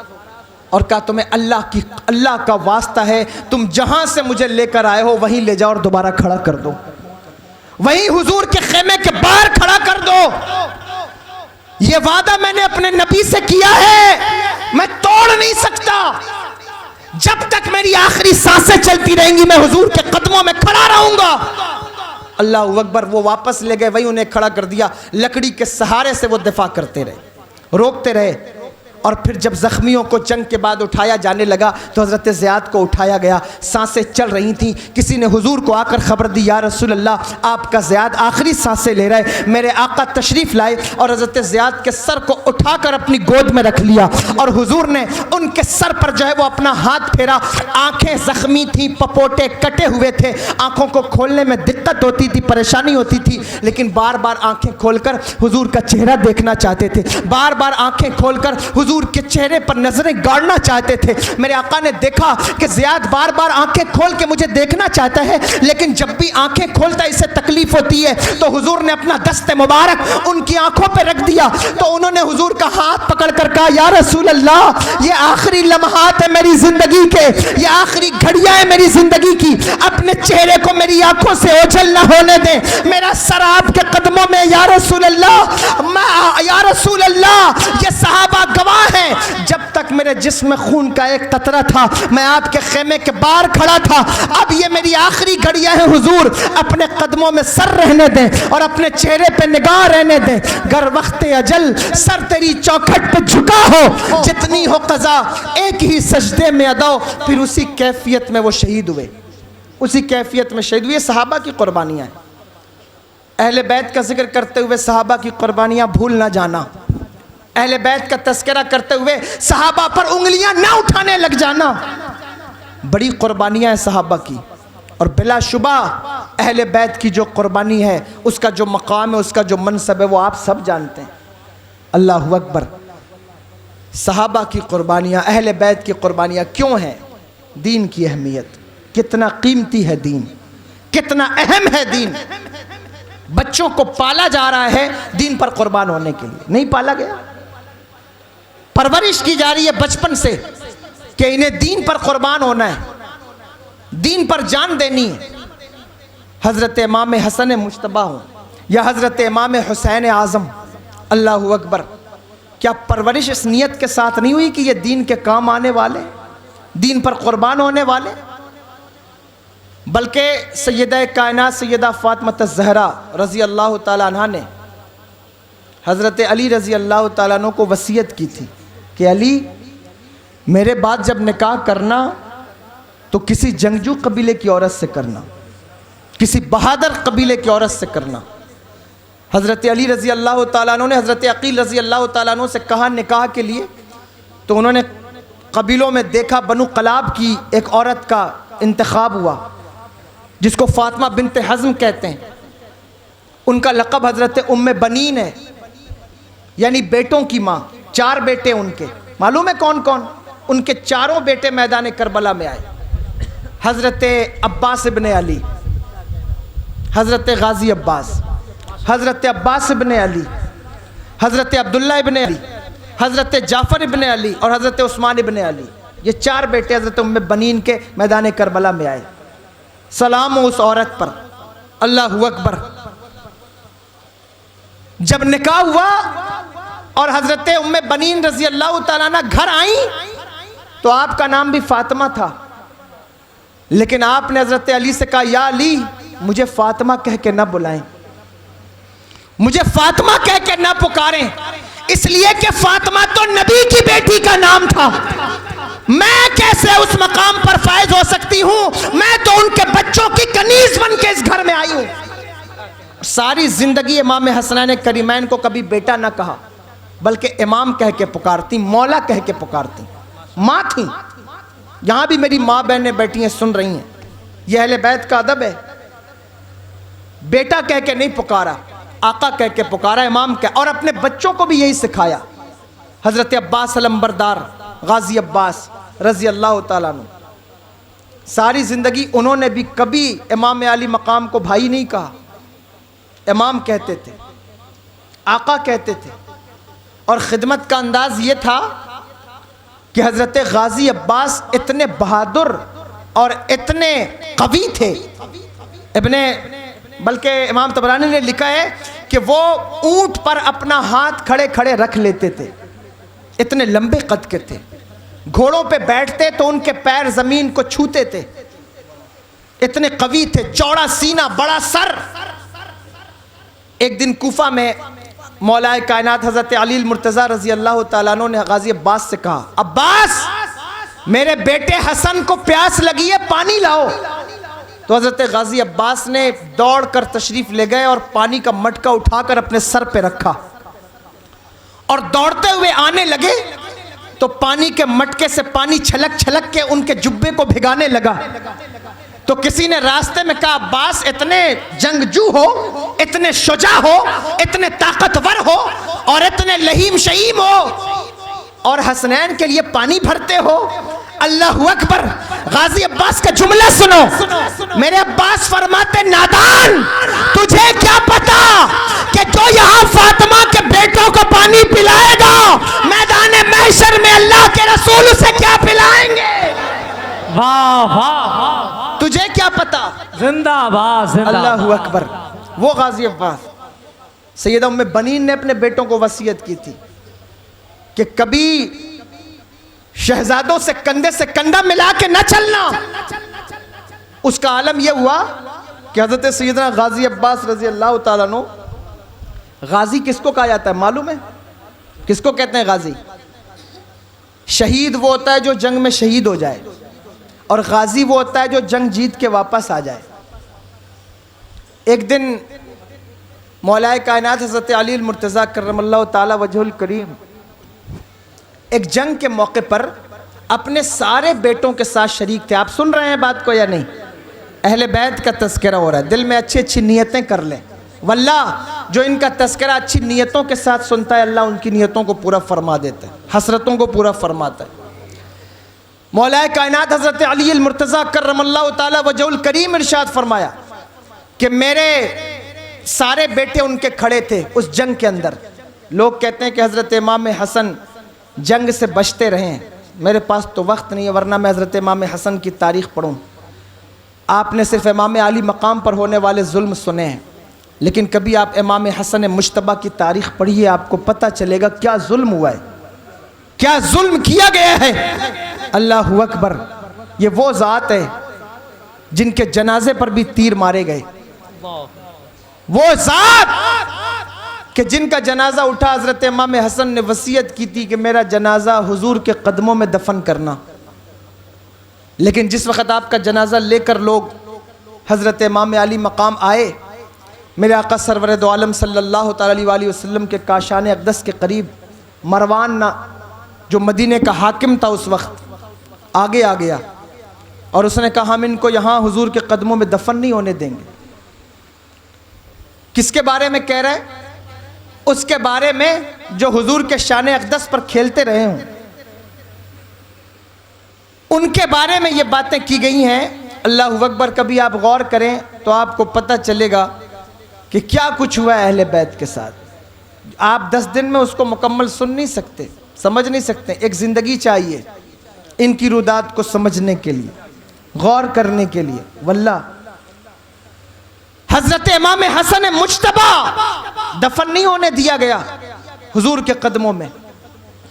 और कहा, तुम्हें अल्लाह का वास्ता है, तुम जहां से मुझे लेकर आए हो वहीं ले जाओ और दोबारा खड़ा कर दो, वहीं हुजूर के खेमे के बाहर खड़ा कर दो। ये वादा मैंने अपने नबी से किया है, मैं तोड़ नहीं सकता। जब तक मेरी आखिरी सांसें चलती रहेंगी मैं हुजूर के कदमों में खड़ा रहूंगा। अल्लाह अकबर। वो वापस ले गए, वहीं उन्हें खड़ा कर दिया। लकड़ी के सहारे से वो दिफा करते रहे, रोकते रहे। और फिर जब ज़ख्मियों को जंग के बाद उठाया जाने लगा तो हज़रत ज़ियाद को उठाया गया, सांसें चल रही थीं। किसी ने हुजूर को आकर ख़बर दी, या रसूल अल्लाह आपका ज़ियाद आखिरी सांसें ले रहा है। मेरे आका तशरीफ़ लाए और हज़रत ज़ियाद के सर को उठाकर अपनी गोद में रख लिया और हुजूर ने उनके सर पर जो है वो अपना हाथ फेरा। आँखें ज़ख्मी थी, पपोटे कटे हुए थे, आँखों को खोलने में दिक्कत होती थी, परेशानी होती थी, लेकिन बार बार आँखें खोलकर हुजूर का चेहरा देखना चाहते थे, बार बार आँखें खोलकर हुजूर के चेहरे पर नजरें गाड़ना चाहते थे। मेरे आका ने देखा कि ज़ियाद बार बार आंखें खोल के मुझे देखना चाहता है, लेकिन जब भी आंखें खोलता है इसे तकलीफ होती है, तो हुजूर ने अपना दस्ते मुबारक उनकी आंखों पे रख दिया। तो उन्होंने हुजूर का हाथ पकड़कर कहा, या रसूल अल्लाह ये आखिरी लम्हात है मेरी जिंदगी के, ये आखिरी घड़ियां है मेरी जिंदगी की, अपने चेहरे को मेरी आंखों से ओझल न होने दे, मेरा सर आपके कदमों में या रसूल अल्लाह। या रसूल अल्लाह ये सहाबा गवाह हैं, जब तक मेरे जिस्म में खून का एक कतरा था मैं आपके खेमे के बाहर खड़ा था, अब ये मेरी आखिरी घड़ियां हैं हुजूर, अपने कदमों में सर रहने दें और अपने चेहरे पे निगाह रहने दें। गर वक्त अजल सर तेरी चौखट पे झुका हो, जितनी हो कज़ा एक ही सजदे में अदा। फिर उसी कैफियत में वो शहीद हुए, उसी कैफियत में शहीद हुए। सहाबा की कुर्बानियाँ हैं। अहले बैत का जिक्र करते हुए सहाबा की कुर्बानियाँ भूल ना जाना, अहले बैत का तस्करा करते हुए सहाबा पर उंगलियां ना उठाने लग जाना। बड़ी कुर्बानियां हैं सहाबा की, और बिलाशुबा अहले बैत की जो कुर्बानी है, उसका जो मकाम है, उसका जो मनसब है, वो आप सब जानते हैं। अल्लाहु अकबर। सहाबा की कुर्बानियां, अहले बैत की कुर्बानियां क्यों हैं? दीन की अहमियत, कितना कीमती है दीन, कितना अहम है दीन। बच्चों को पाला जा रहा है दीन पर कुर्बान होने के लिए, नहीं पाला गया, परवरिश की जा रही है बचपन से कि इन्हें दीन पर कुर्बान होना है, दीन पर जान देनी है। हज़रत इमाम हसन मुश्तबा हो या हज़रत इमाम हुसैन आज़म, अल्लाहु अकबर, क्या परवरिश इस नियत के साथ नहीं हुई कि ये दीन के काम आने वाले, दीन पर कुर्बान होने वाले? बल्कि सैयदा कायनात सैयदा फातिमा ज़हरा रज़ी अल्लाह ताला अन्हा ने हज़रत अली रज़ी अल्लाह ताला अन्हु को वसीयत की थी कि अली मेरे बाद जब निकाह करना तो किसी जंगजू कबीले की औरत से करना, किसी बहादुर कबीले की औरत से करना। हज़रत अली रज़ी अल्लाह ताला अन्हु ने हज़रत अकील रज़ी अल्लाह ताला अन्हु से कहा निकाह के लिए, तो उन्होंने कबीलों में देखा, बनु कलाब की एक औरत का इंतखाब हुआ जिसको फातिमा बिन्त हज़्म कहते हैं। उनका लक़ब हज़रत उम्मे बनीन है, यानी बेटों की माँ। 4 बेटे उनके, मालूम है कौन कौन? उनके चारों बेटे मैदान करबला में आए। हज़रत अब्बास इब्ने अली, हज़रत गाजी अब्बास, हज़रत अब्बास इब्ने अली, हज़रत अब्दुल्ला इब्ने अली, हज़रत जाफ़र इब्ने अली और हज़रत उस्मान इब्ने अली। ये 4 बेटे हज़रत उम्मे बनीन के मैदान करबला में आए। सलाम हो उस औरत पर, अल्लाहु अकबर। जब निकाह हुआ और हज़रत उम्मे बनीन रज़ी अल्लाह ताला अन्हा घर आई तो आपका नाम भी फातिमा था, लेकिन आपने हज़रत अली से कहा, या अली मुझे फातिमा कह के ना बुलाएं, मुझे फातिमा कह के ना पुकारें, इसलिए कि फातिमा तो नबी की बेटी का नाम था। मैं कैसे उस मकाम पर फायज हो सकती हूं? मैं तो उनके बच्चों की कनीज बन के इस घर में आई हूं। सारी जिंदगी इमाम हसनैन करीमैन को कभी बेटा ना कहा, बल्कि इमाम कह के पुकारती, मौला कह के पुकारती, माँ थी। यहां भी मेरी माँ बहनें बैठी हैं, सुन रही हैं। यह अहले बैत का अदब है, बेटा कह के नहीं पुकारा, आका कह के पुकारा, इमाम कह। और अपने बच्चों को भी यही सिखाया। हज़रत अब्बास अलंबरदार गाजी अब्बास रज़ी अल्लाह ताला अन्हु, सारी ज़िंदगी उन्होंने भी कभी इमाम अली मकाम को भाई नहीं कहा, इमाम कहते थे, आका कहते थे। और ख़िदमत का अंदाज़ ये था कि हज़रत गाजी अब्बास इतने बहादुर और इतने कवी थे। बल्कि इमाम तबरानी ने लिखा है कि वो ऊंट पर अपना हाथ खड़े खड़े रख लेते थे, इतने लंबे कद के थे। घोड़ों पे बैठते तो उनके पैर ज़मीन को छूते थे, इतने कवी थे। चौड़ा सीना, बड़ा सर। एक दिन कूफा में मौलाए कायनात हज़रत अली मुर्तज़ा रज़ी अल्लाह ताला अन्हु ने गाजी अब्बास से कहा, अब्बास मेरे बेटे हसन को प्यास लगी है, पानी लाओ। तो हज़रत गाजी अब्बास ने दौड़ कर तशरीफ़ ले गए और पानी का मटका उठाकर अपने सर पे रखा और दौड़ते हुए आने लगे तो पानी के मटके से पानी छलक छलक के उनके जुब्बे को भिगाने लगा। तो किसी ने रास्ते में कहा, अब्बास इतने जंगजू हो, इतने शुजा हो, इतने ताकतवर हो और इतने लहीम शहीम हो और हसनैन के लिए पानी भरते हो। अल्लाहु अकबर। गाजी अब्बास का जुमला सुनो। मेरे अब्बास फरमाते, नादान तुझे क्या पता कि जो यहाँ फातिमा के बेटों को पानी पिलाएगा मैदान महशर में अल्लाह के रसूल उसे क्या पिलाएंगे। वाह वाह वाह, तुझे क्या पता। जिंदाबाद जिंदाबाद। अल्लाहु अकबर। वो गाजी अब्बास। सैयदा उम्मे बनीन ने अपने बेटों को वसीयत की थी कि कभी शहजादों से कंधे से कंधा मिला के न चलना। उसका आलम यह हुआ कि हजरत सैयदना गाजी अब्बास रजी अल्लाह ताला अन्हु, गाजी किसको कहा जाता है मालूम है? किसको कहते हैं गाजी? शहीद वो होता है जो जंग में शहीद हो जाए और गाजी वो होता है जो जंग जीत के वापस आ जाए। एक दिन मौलाए कायनात हज़रत अली मुर्तज़ा करमल्लाहु ताला वजहुल करीम एक जंग के मौके पर अपने सारे बेटों के साथ शरीक थे। आप सुन रहे हैं बात को या नहीं? अहले बैत का तस्करा हो रहा है। दिल में अच्छी अच्छी नीयतें कर लें, वल्लाह जो इनका तस्करा अच्छी नीयतों के साथ सुनता है अल्लाह उनकी नीयतों को पूरा फरमा देता है, हसरतों को पूरा फरमाता है। मौलाए कायनात हज़रत अली मुर्तज़ा करमल्लाहु ताला वजहुल करीम इरशाद फरमाया कि मेरे सारे बेटे उनके खड़े थे उस जंग के अंदर। लोग कहते हैं कि हज़रत इमाम हसन जंग से बचते रहें। मेरे पास तो वक्त नहीं है वरना मैं हज़रत इमाम हसन की तारीख़ पढ़ूँ। आपने सिर्फ इमाम अली मकाम पर होने वाले जुल्म सुने हैं, लेकिन कभी आप इमाम हसन मुश्तबा की तारीख़ पढ़िए, आपको पता चलेगा क्या जुल्म हुआ है, क्या जुल्म किया गया है। अल्लाहु अकबर। ये वो ज़ात है जिनके जनाजे पर भी तीर मारे गए, वो ज़ात कि जिनका जनाजा उठा हज़रत इमाम हसन ने वसीयत की थी कि मेरा जनाजा हुजूर के कदमों में दफन करना। लेकिन जिस वक़्त आपका जनाजा लेकर लोग हज़रत इमाम अली मकाम आए, मेरे आका सरवर दो आलम सल्लल्लाहु अलैहि वसल्लम के काशान अक़दस के करीब मरवान ना जो मदीने का हाकिम था उस वक्त आगे आ गया और उसने कहा, हम इनको यहाँ हुजूर के कदमों में दफन नहीं होने देंगे। किसके बारे में कह रहा है? उसके बारे में जो हुजूर के शान अक़दस पर खेलते रहे हों, उनके बारे में ये बातें की गई हैं। अल्लाहु अकबर। कभी आप गौर करें तो आपको पता चलेगा कि क्या कुछ हुआ है अहले बैत के साथ। आप 10 दिन में उसको मुकम्मल सुन नहीं सकते, समझ नहीं सकते। एक ज़िंदगी चाहिए इनकी रुदात को समझने के लिए, गौर करने के लिए। वल्लाह हज़रत इमाम हसन मुज्तबा दफन नहीं होने दिया गया हुजूर के कदमों में,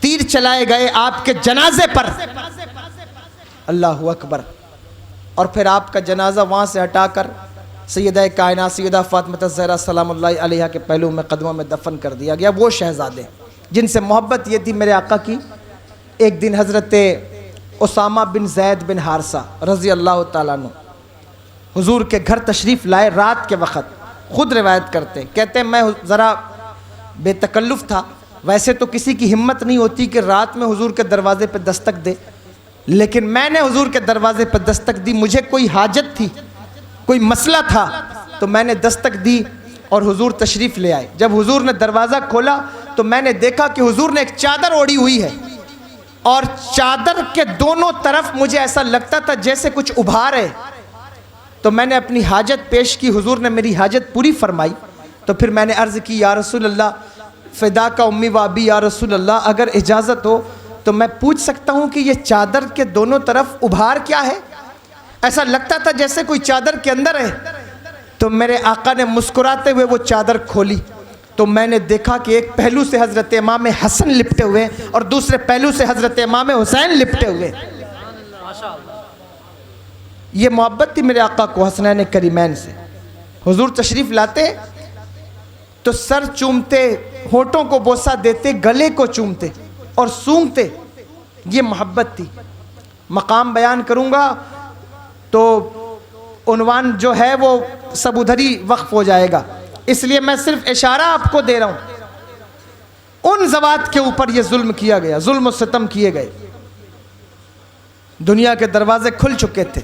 तीर चलाए गए आपके जनाजे पर। अल्लाहु अकबर। और फिर आपका जनाजा वहाँ से हटाकर सैयदा कायनात सैयदा फातिमा ज़हरा सलामुल्लाहि अलैहा के पहलू में कदमों में दफन कर दिया गया। वो शहज़ादे जिनसे मोहब्बत ये थी मेरे आका की। एक दिन हज़रत उसामा बिन ज़ैद बिन हारसा रज़ी अल्लाह ताला अन्हु हुजूर के घर तशरीफ़ लाए रात के वक़्त। ख़ुद रिवायत करते, कहते मैं ज़रा बेतकल्लुफ़ था। वैसे तो किसी की हिम्मत नहीं होती कि रात में हुजूर के दरवाज़े पर दस्तक दे, लेकिन मैंने हुजूर के दरवाज़े पर दस्तक दी। मुझे कोई हाजत थी, कोई मसला था, तो मैंने दस्तक दी और हुजूर तशरीफ़ ले आए। जब हुजूर ने दरवाज़ा खोला तो मैंने देखा कि हुजूर ने एक चादर ओढ़ी हुई है और चादर के दोनों तरफ मुझे ऐसा लगता था जैसे कुछ उभार है। तो मैंने अपनी हाजत पेश की, हुजूर ने मेरी हाजत पूरी फरमाई। तो फिर मैंने अर्ज़ की, या रसूल अल्लाह, फ़िदा का उम्मी वाबी, या रसूल अल्लाह, अगर इजाज़त हो तो मैं पूछ सकता हूँ कि ये चादर के दोनों तरफ उभार क्या है? ऐसा लगता था जैसे कोई चादर के अंदर है। तो मेरे आका ने मुस्कुराते हुए वो चादर खोली तो मैंने देखा कि एक पहलू से हज़रत इमाम हसन लिपटे हुए और दूसरे पहलू से हज़रत इमाम हुसैन लिपटे हुए। ये मोहब्बत थी मेरे आका को हसनैन करीमैन से। हुजूर तशरीफ़ लाते तो सर चूमते, होठों को बोसा देते, गले को चूमते और सूंघते। ये मोहब्बत थी। मकाम बयान करूँगा तो उन्वान जो है वो सब उधर ही वक्फ हो जाएगा, इसलिए मैं सिर्फ इशारा आपको दे रहा हूँ। उन ज़वात के ऊपर ये जुल्म किया गया, जुल्म और सितम किए गए। दुनिया के दरवाजे खुल चुके थे,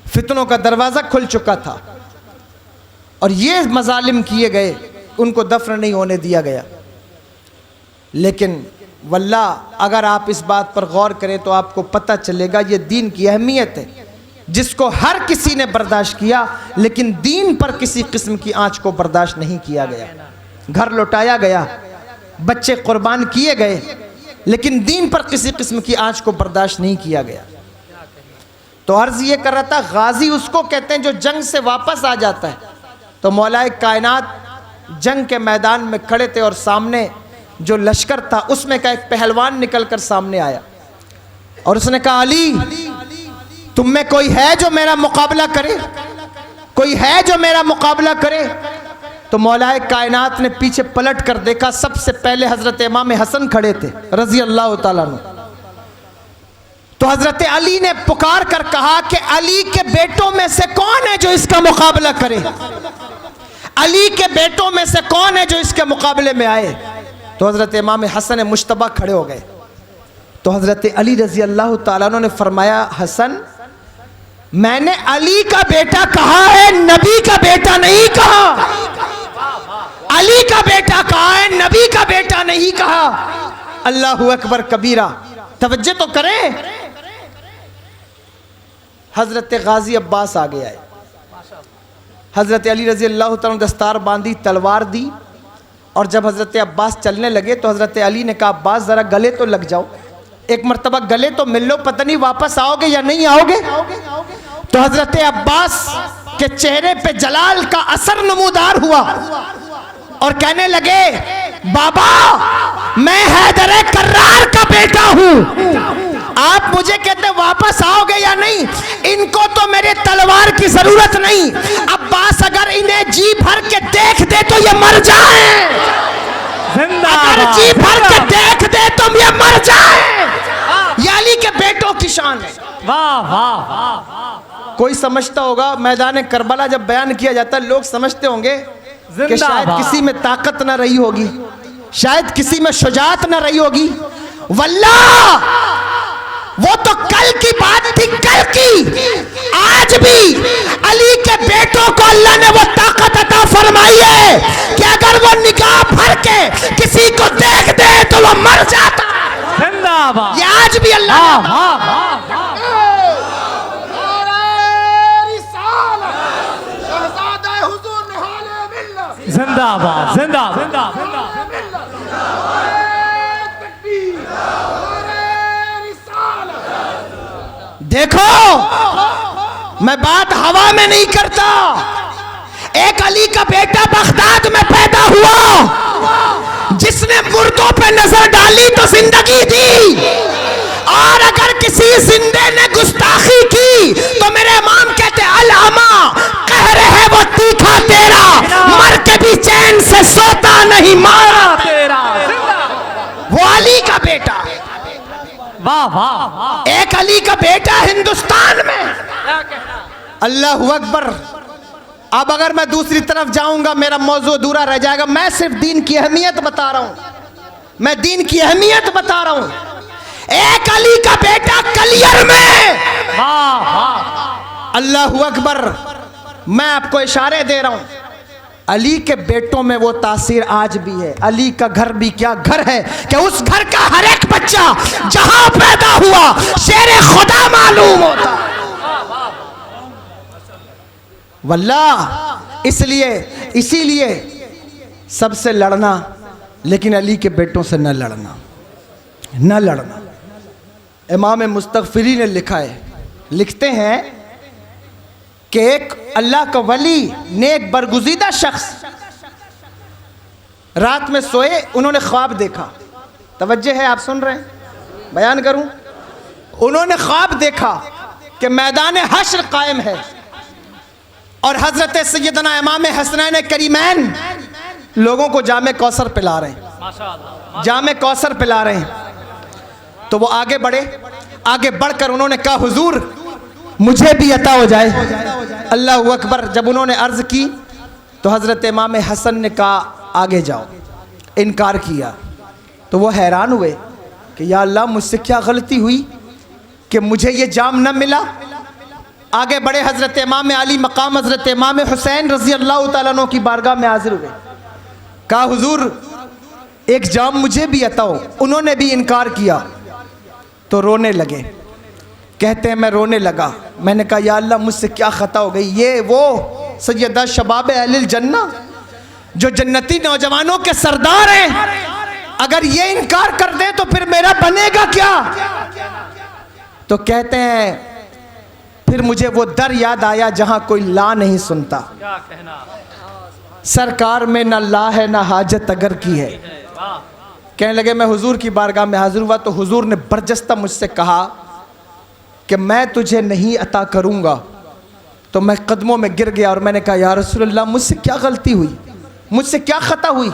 फितनों का दरवाज़ा खुल चुका था और ये मजालिम किए गए, उनको दफन नहीं होने दिया गया। लेकिन वल्लाह अगर आप इस बात पर गौर करें तो आपको पता चलेगा ये दीन की अहमियत है, जिसको हर किसी ने बर्दाश्त किया, लेकिन दीन पर किसी किस्म की आंच को बर्दाश्त नहीं किया गया। घर लौटाया गया, बच्चे कुर्बान किए गए, लेकिन दीन पर किसी किस्म की आंच को बर्दाश्त नहीं किया गया। तो अर्ज ये कर रहा था, गाजी उसको कहते हैं जो जंग से वापस आ जाता है। तो मौलाए कायनात जंग के मैदान में खड़े थे और सामने जो लश्कर था उसमें का एक पहलवान निकलकर सामने आया और उसने कहा, अली तुम में कोई है जो मेरा मुकाबला करे? कोई है जो मेरा मुकाबला करे? तो मौलाए कायनात ने पीछे पलट कर देखा, सबसे पहले हजरत इमाम हसन खड़े थे रजी अल्लाह ताला अन्हु। तो हजरत अली ने पुकार कर कहा कि अली के बेटों में से कौन है जो इसका मुकाबला करे? अली के बेटों में से कौन है जो इसके मुकाबले में आए? तो हजरत इमाम हसन मुश्तबा खड़े हो गए। तो हजरत अली रजी अल्लाह ताला अन्हु ने फरमाया, हसन मैंने अली का बेटा कहा है, नबी का बेटा नहीं कहा। अली का बेटा कहा है, नबी का बेटा नहीं कहा। अल्लाहु अकबर कबीरा। तवज्जो तो करें। हजरत गाजी अब्बास आगे आए। हजरत अली रजी अल्लाह ताला दस्तार बांधी, तलवार दी, और जब हजरत अब्बास चलने लगे तो हजरत अली ने कहा, अब्बास ज़रा गले तो लग जाओ, एक मरतबा गले तो मिल लो, पता नहीं वापस आओगे या नहीं आओगे। तो हजरत अब्बास के चेहरे पे जलाल का असर नमूदार हुआ और कहने लगे, बाबा मैं हैदर कर्रार का बेटा हूं, आप मुझे कहते वापस आओगे या नहीं? इनको तो मेरे तलवार की जरूरत नहीं, अब्बास अगर इन्हें जी भर के देख दे तो ये मर जाए, अगर जी भर के देख दे तो ये मर जाए। ये अली के बेटों की शान है। वाह वाह वाह। कोई समझता होगा मैदान करबला जब बयान किया जाता है, लोग समझते होंगे कि शायद किसी में ताकत ना रही होगी, शायद किसी में शुजाअत ना रही होगी। वल्लाह वो तो कल की बात थी, कल की। आज भी अली के बेटों को अल्लाह ने वो ताकत अता फरमाई है कि अगर वो निगाह भर के किसी को देख दे तो वो मर जाता है। जिंदाबाद। ये आज भी अल्लाह जिंदाबाद जिंदाबाद। देखो मैं बात हवा में नहीं करता। एक अली का बेटा बगदाद में पैदा हुआ जिसने मुर्दों पे नजर डाली तो जिंदगी दी, और अगर किसी जिंदे ने गुस्ताखी की तो मेरे इमाम कहते अल-अमा कहर है वो तीखा तेरा, मर के भी चैन से सोता नहीं मारा तेरा। वो अली का बेटा, वाह वाह। एक अली का बेटा हिंदुस्तान में। अल्लाहु अकबर। अब अगर मैं दूसरी तरफ जाऊंगा मेरा मौजू अधूरा रह जाएगा। मैं सिर्फ दीन की अहमियत बता रहा हूं, मैं दीन की अहमियत बता रहा हूं। एक अली का बेटा कलियर में। वाह वाह। अल्लाहु अकबर। मैं आपको इशारे दे रहा हूं, अली के बेटों में वो तासीर आज भी है। अली का घर भी क्या घर है कि उस घर का हर एक बच्चा जहां पैदा हुआ शेरे खुदा मालूम होता। वल्लाह इसीलिए सबसे लड़ना, लेकिन अली के बेटों से न लड़ना। इमाम मुस्तगफिरी ने लिखा है, लिखते हैं कि एक अल्लाह का वली नेक बरगुज़ीदा शख्स रात में सोए, उन्होंने ख्वाब देखा। तवज्जो है, आप सुन रहे हैं, बयान करूं। उन्होंने ख्वाब देखा कि मैदान हश्र कायम है और हजरत सैयदना इमाम हसनैन करीमैन लोगों को जामे कौसर पिला रहे हैं, माशाअल्लाह। जामे कौसर पिला रहे हैं। तो वो आगे बढ़े, आगे बढ़कर उन्होंने कहा हुजूर मुझे भी अता हो जाए। अल्लाह अकबर। जब उन्होंने अर्ज की तो हजरत इमाम हसन ने कहा आगे जाओ, इनकार किया। तो वो हैरान हुए कि या अल्लाह मुझसे क्या गलती हुई कि मुझे ये जाम न मिला। आगे बढ़े, हजरत इमाम अली मकाम हजरत इमाम हुसैन रजी अल्लाह तआला अन्हु की बारगाह में हाजिर हुए। कहा हुजूर एक जाम मुझे भी अता हो। उन्होंने भी इनकार किया। तो रोने लगे। कहते हैं मैं रोने लगा। मैंने कहा या अल्लाह मुझसे क्या खता हो गई। ये वो सैयदा शबाब अहलिल जन्ना जो जन्नती नौजवानों के सरदार हैं, अगर ये इनकार कर दे तो फिर मेरा बनेगा क्या। तो कहते हैं फिर मुझे वो दर याद आया जहां कोई ला नहीं सुनता। क्या कहना। सरकार में ना ला है ना हाजत अगर की है। वाह। कहने लगे मैं हुजूर की बारगाह में हाजिर हुआ तो हुजूर ने बरजस्ता मुझसे कहा कि मैं तुझे नहीं अता करूंगा। तो मैं कदमों में गिर गया और मैंने कहा या रसूलल्लाह मुझसे क्या गलती हुई, मुझसे क्या खता हुई।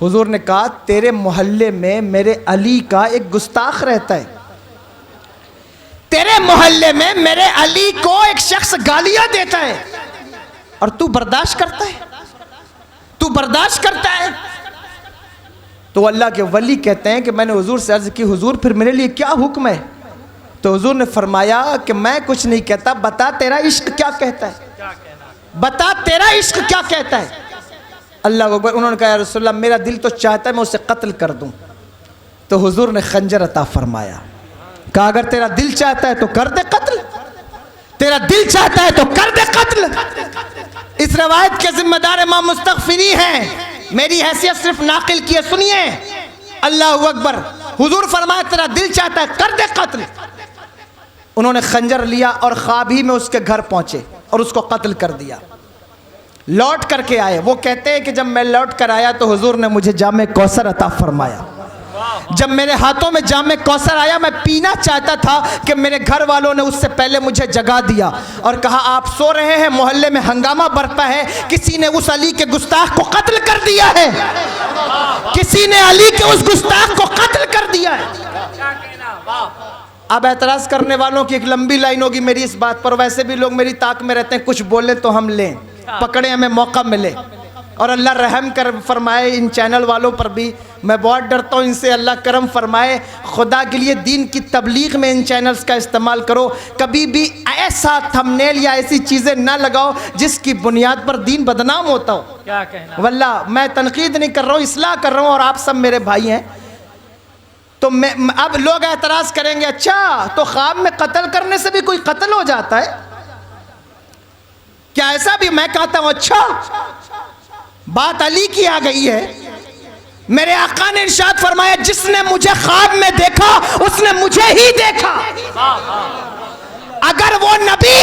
हुजूर ने कहा तेरे मोहल्ले में मेरे अली का एक गुस्ताख रहता है, तेरे मोहल्ले में मेरे अली को एक शख्स गालियां देता है और तू बर्दाश्त करता है, तू बर्दाश्त करता है। तो अल्लाह के वली कहते हैं कि मैंने हुजूर से अर्ज की हुजूर फिर मेरे लिए क्या हुक्म है। तो हुजूर ने फरमाया कि मैं कुछ नहीं कहता, बता तेरा इश्क क्या कहता है, बता तेरा इश्क क्या कहता है। अल्लाह अकबर। उन्होंने कहा या रसूलल्लाह मेरा दिल तो चाहता है मैं उसे कत्ल कर दूं। तो हुजूर ने खंजर अता फरमाया। कहा अगर तेरा दिल चाहता है तो कर दे कत्ल, तेरा दिल चाहता है तो कर दे कत्ल। इस रवायत के जिम्मेदार इमाम मुस्तगफिरी हैं, मेरी हैसियत सिर्फ नाकिल की है, सुनिए। अल्लाह अकबर। हुजूर फरमाया तेरा दिल चाहता है कर दे कत्ल। उन्होंने खंजर लिया और ख्वाब ही में उसके घर पहुंचे और उसको कत्ल कर दिया। लौट करके आए। वो कहते हैं कि जब मैं लौट कर आया तो हुजूर ने मुझे जामे कौसर अता फरमाया। जब मेरे हाथों में जामे कौसर आया मैं पीना चाहता था कि मेरे घर वालों ने उससे पहले मुझे जगा दिया और कहा आप सो रहे हैं, मोहल्ले में हंगामा बरपा है, किसी ने उस अली के गुस्ताख को कत्ल कर दिया है, किसी ने अली के उस गुस्ताख को कत्ल कर दिया है। अब एतराज करने वालों की एक लंबी लाइन होगी मेरी इस बात पर। वैसे भी लोग मेरी ताक में रहते हैं, कुछ बोले तो हम लें, पकड़े हमें मौका मिले। और अल्लाह रहम कर फरमाए इन चैनल वालों पर भी। मैं बहुत डरता हूँ इनसे, अल्लाह करम फरमाए। खुदा के लिए दीन की तबलीग में इन चैनल्स का इस्तेमाल करो। कभी भी ऐसा थंबनेल या ऐसी चीज़ें ना लगाओ जिसकी बुनियाद पर दीन बदनाम होता हो। क्या कहना। वल्लाह मैं तनकीद नहीं कर रहा हूँ, इसलाह कर रहा हूँ और आप सब मेरे भाई हैं। तो मैं अब लोग एतराज़ करेंगे अच्छा तो ख्वाब में कत्ल करने से भी कोई कत्ल हो जाता है क्या। ऐसा भी मैं कहता हूँ अच्छा बात अली की आ गई है। मेरे आका ने इरशाद फरमाया जिसने मुझे ख्वाब में देखा उसने मुझे ही देखा। अगर वो नबी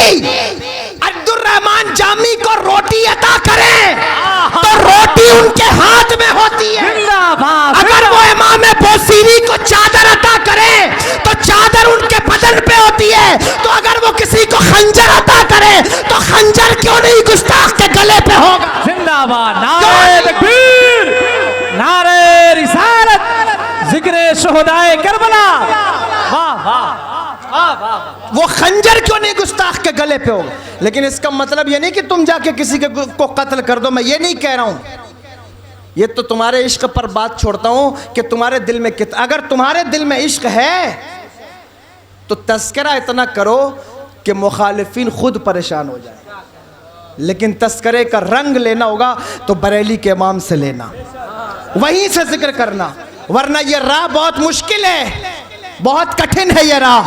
अब्दुर्रहमान जामी को रोटी अता करें तो रोटी उनके हाथ में होती है। अगर वो इमाम बोसीरी को चादर अता करें तो चादर उनके बदन पे होती है। तो अगर वो किसी को खंजर अता करें तो खंजर क्यों नहीं गुस्ताख के गले पे होगा। जिंदाबाद। नारे तकबीर, नारे रिसालत, जिक्र शुहदाए करबला। वाह वाह वाह वाह। वो खंजर क्यों नहीं गुस्ताख के गले पे होगा। लेकिन इसका मतलब ये नहीं कि तुम जाके किसी के को कत्ल कर दो, मैं ये नहीं कह रहा हूं। ये तो तुम्हारे इश्क पर बात छोड़ता हूं कि तुम्हारे दिल में कितना, अगर तुम्हारे दिल में इश्क है तो तस्करा इतना करो कि मुखालिफिन खुद परेशान हो जाए। लेकिन तस्करे का रंग लेना होगा तो बरेली के इमाम से लेना, वहीं से जिक्र करना, वरना ये राह बहुत मुश्किल है, बहुत कठिन है ये राह।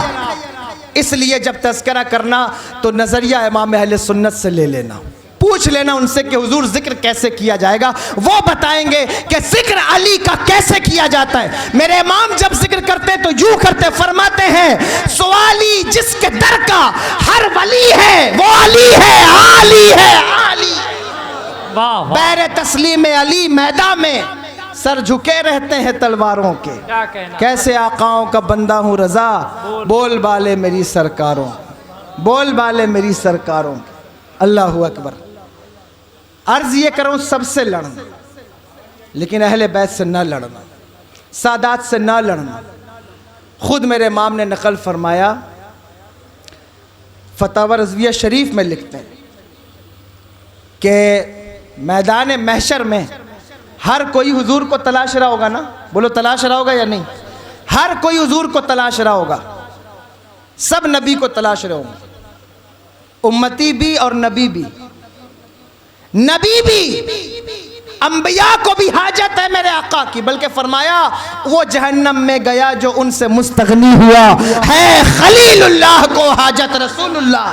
इसलिए जब तस्करा करना तो नजरिया इमाम अहले सुन्नत से ले लेना, पूछ लेना उनसे कि हुजूर जिक्र कैसे किया जाएगा। वो बताएंगे कि जिक्र अली का कैसे किया जाता है। मेरे इमाम जब जिक्र करते तो यूं करते, फरमाते हैं सवाली जिसके दर का हर वली है वो अली है, आली है आली। वाह वाह। बैर तस्लीम अली मैदा में सर झुके रहते हैं तलवारों के। क्या कहना। कैसे आकाओं का बंदा हूँ रजा, बोल बाले मेरी सरकारों, बोल बाले मेरी सरकारों। अल्लाहु अकबर। अर्ज ये करूं सबसे लड़ना, लेकिन अहले बैत से ना लड़ना, सादात से ना लड़ना। खुद मेरे इमाम ने नकल फरमाया, फतावा रज़विया शरीफ में लिखते हैं कि मैदान महशर में हर कोई हुजूर को तलाश रहा होगा ना, बोलो तलाश रहा होगा या नहीं? हर कोई हुजूर को तलाश रहा होगा, सब नबी को तलाश रहे होंगे, उम्मती भी और नबी भी। नबी भी, अंबिया को भी हाजत है मेरे आका की, बल्कि फरमाया वो जहन्नम में गया जो उनसे मुस्तगनी हुआ है, खलीलुल्लाह को हाजत रसूलुल्लाह।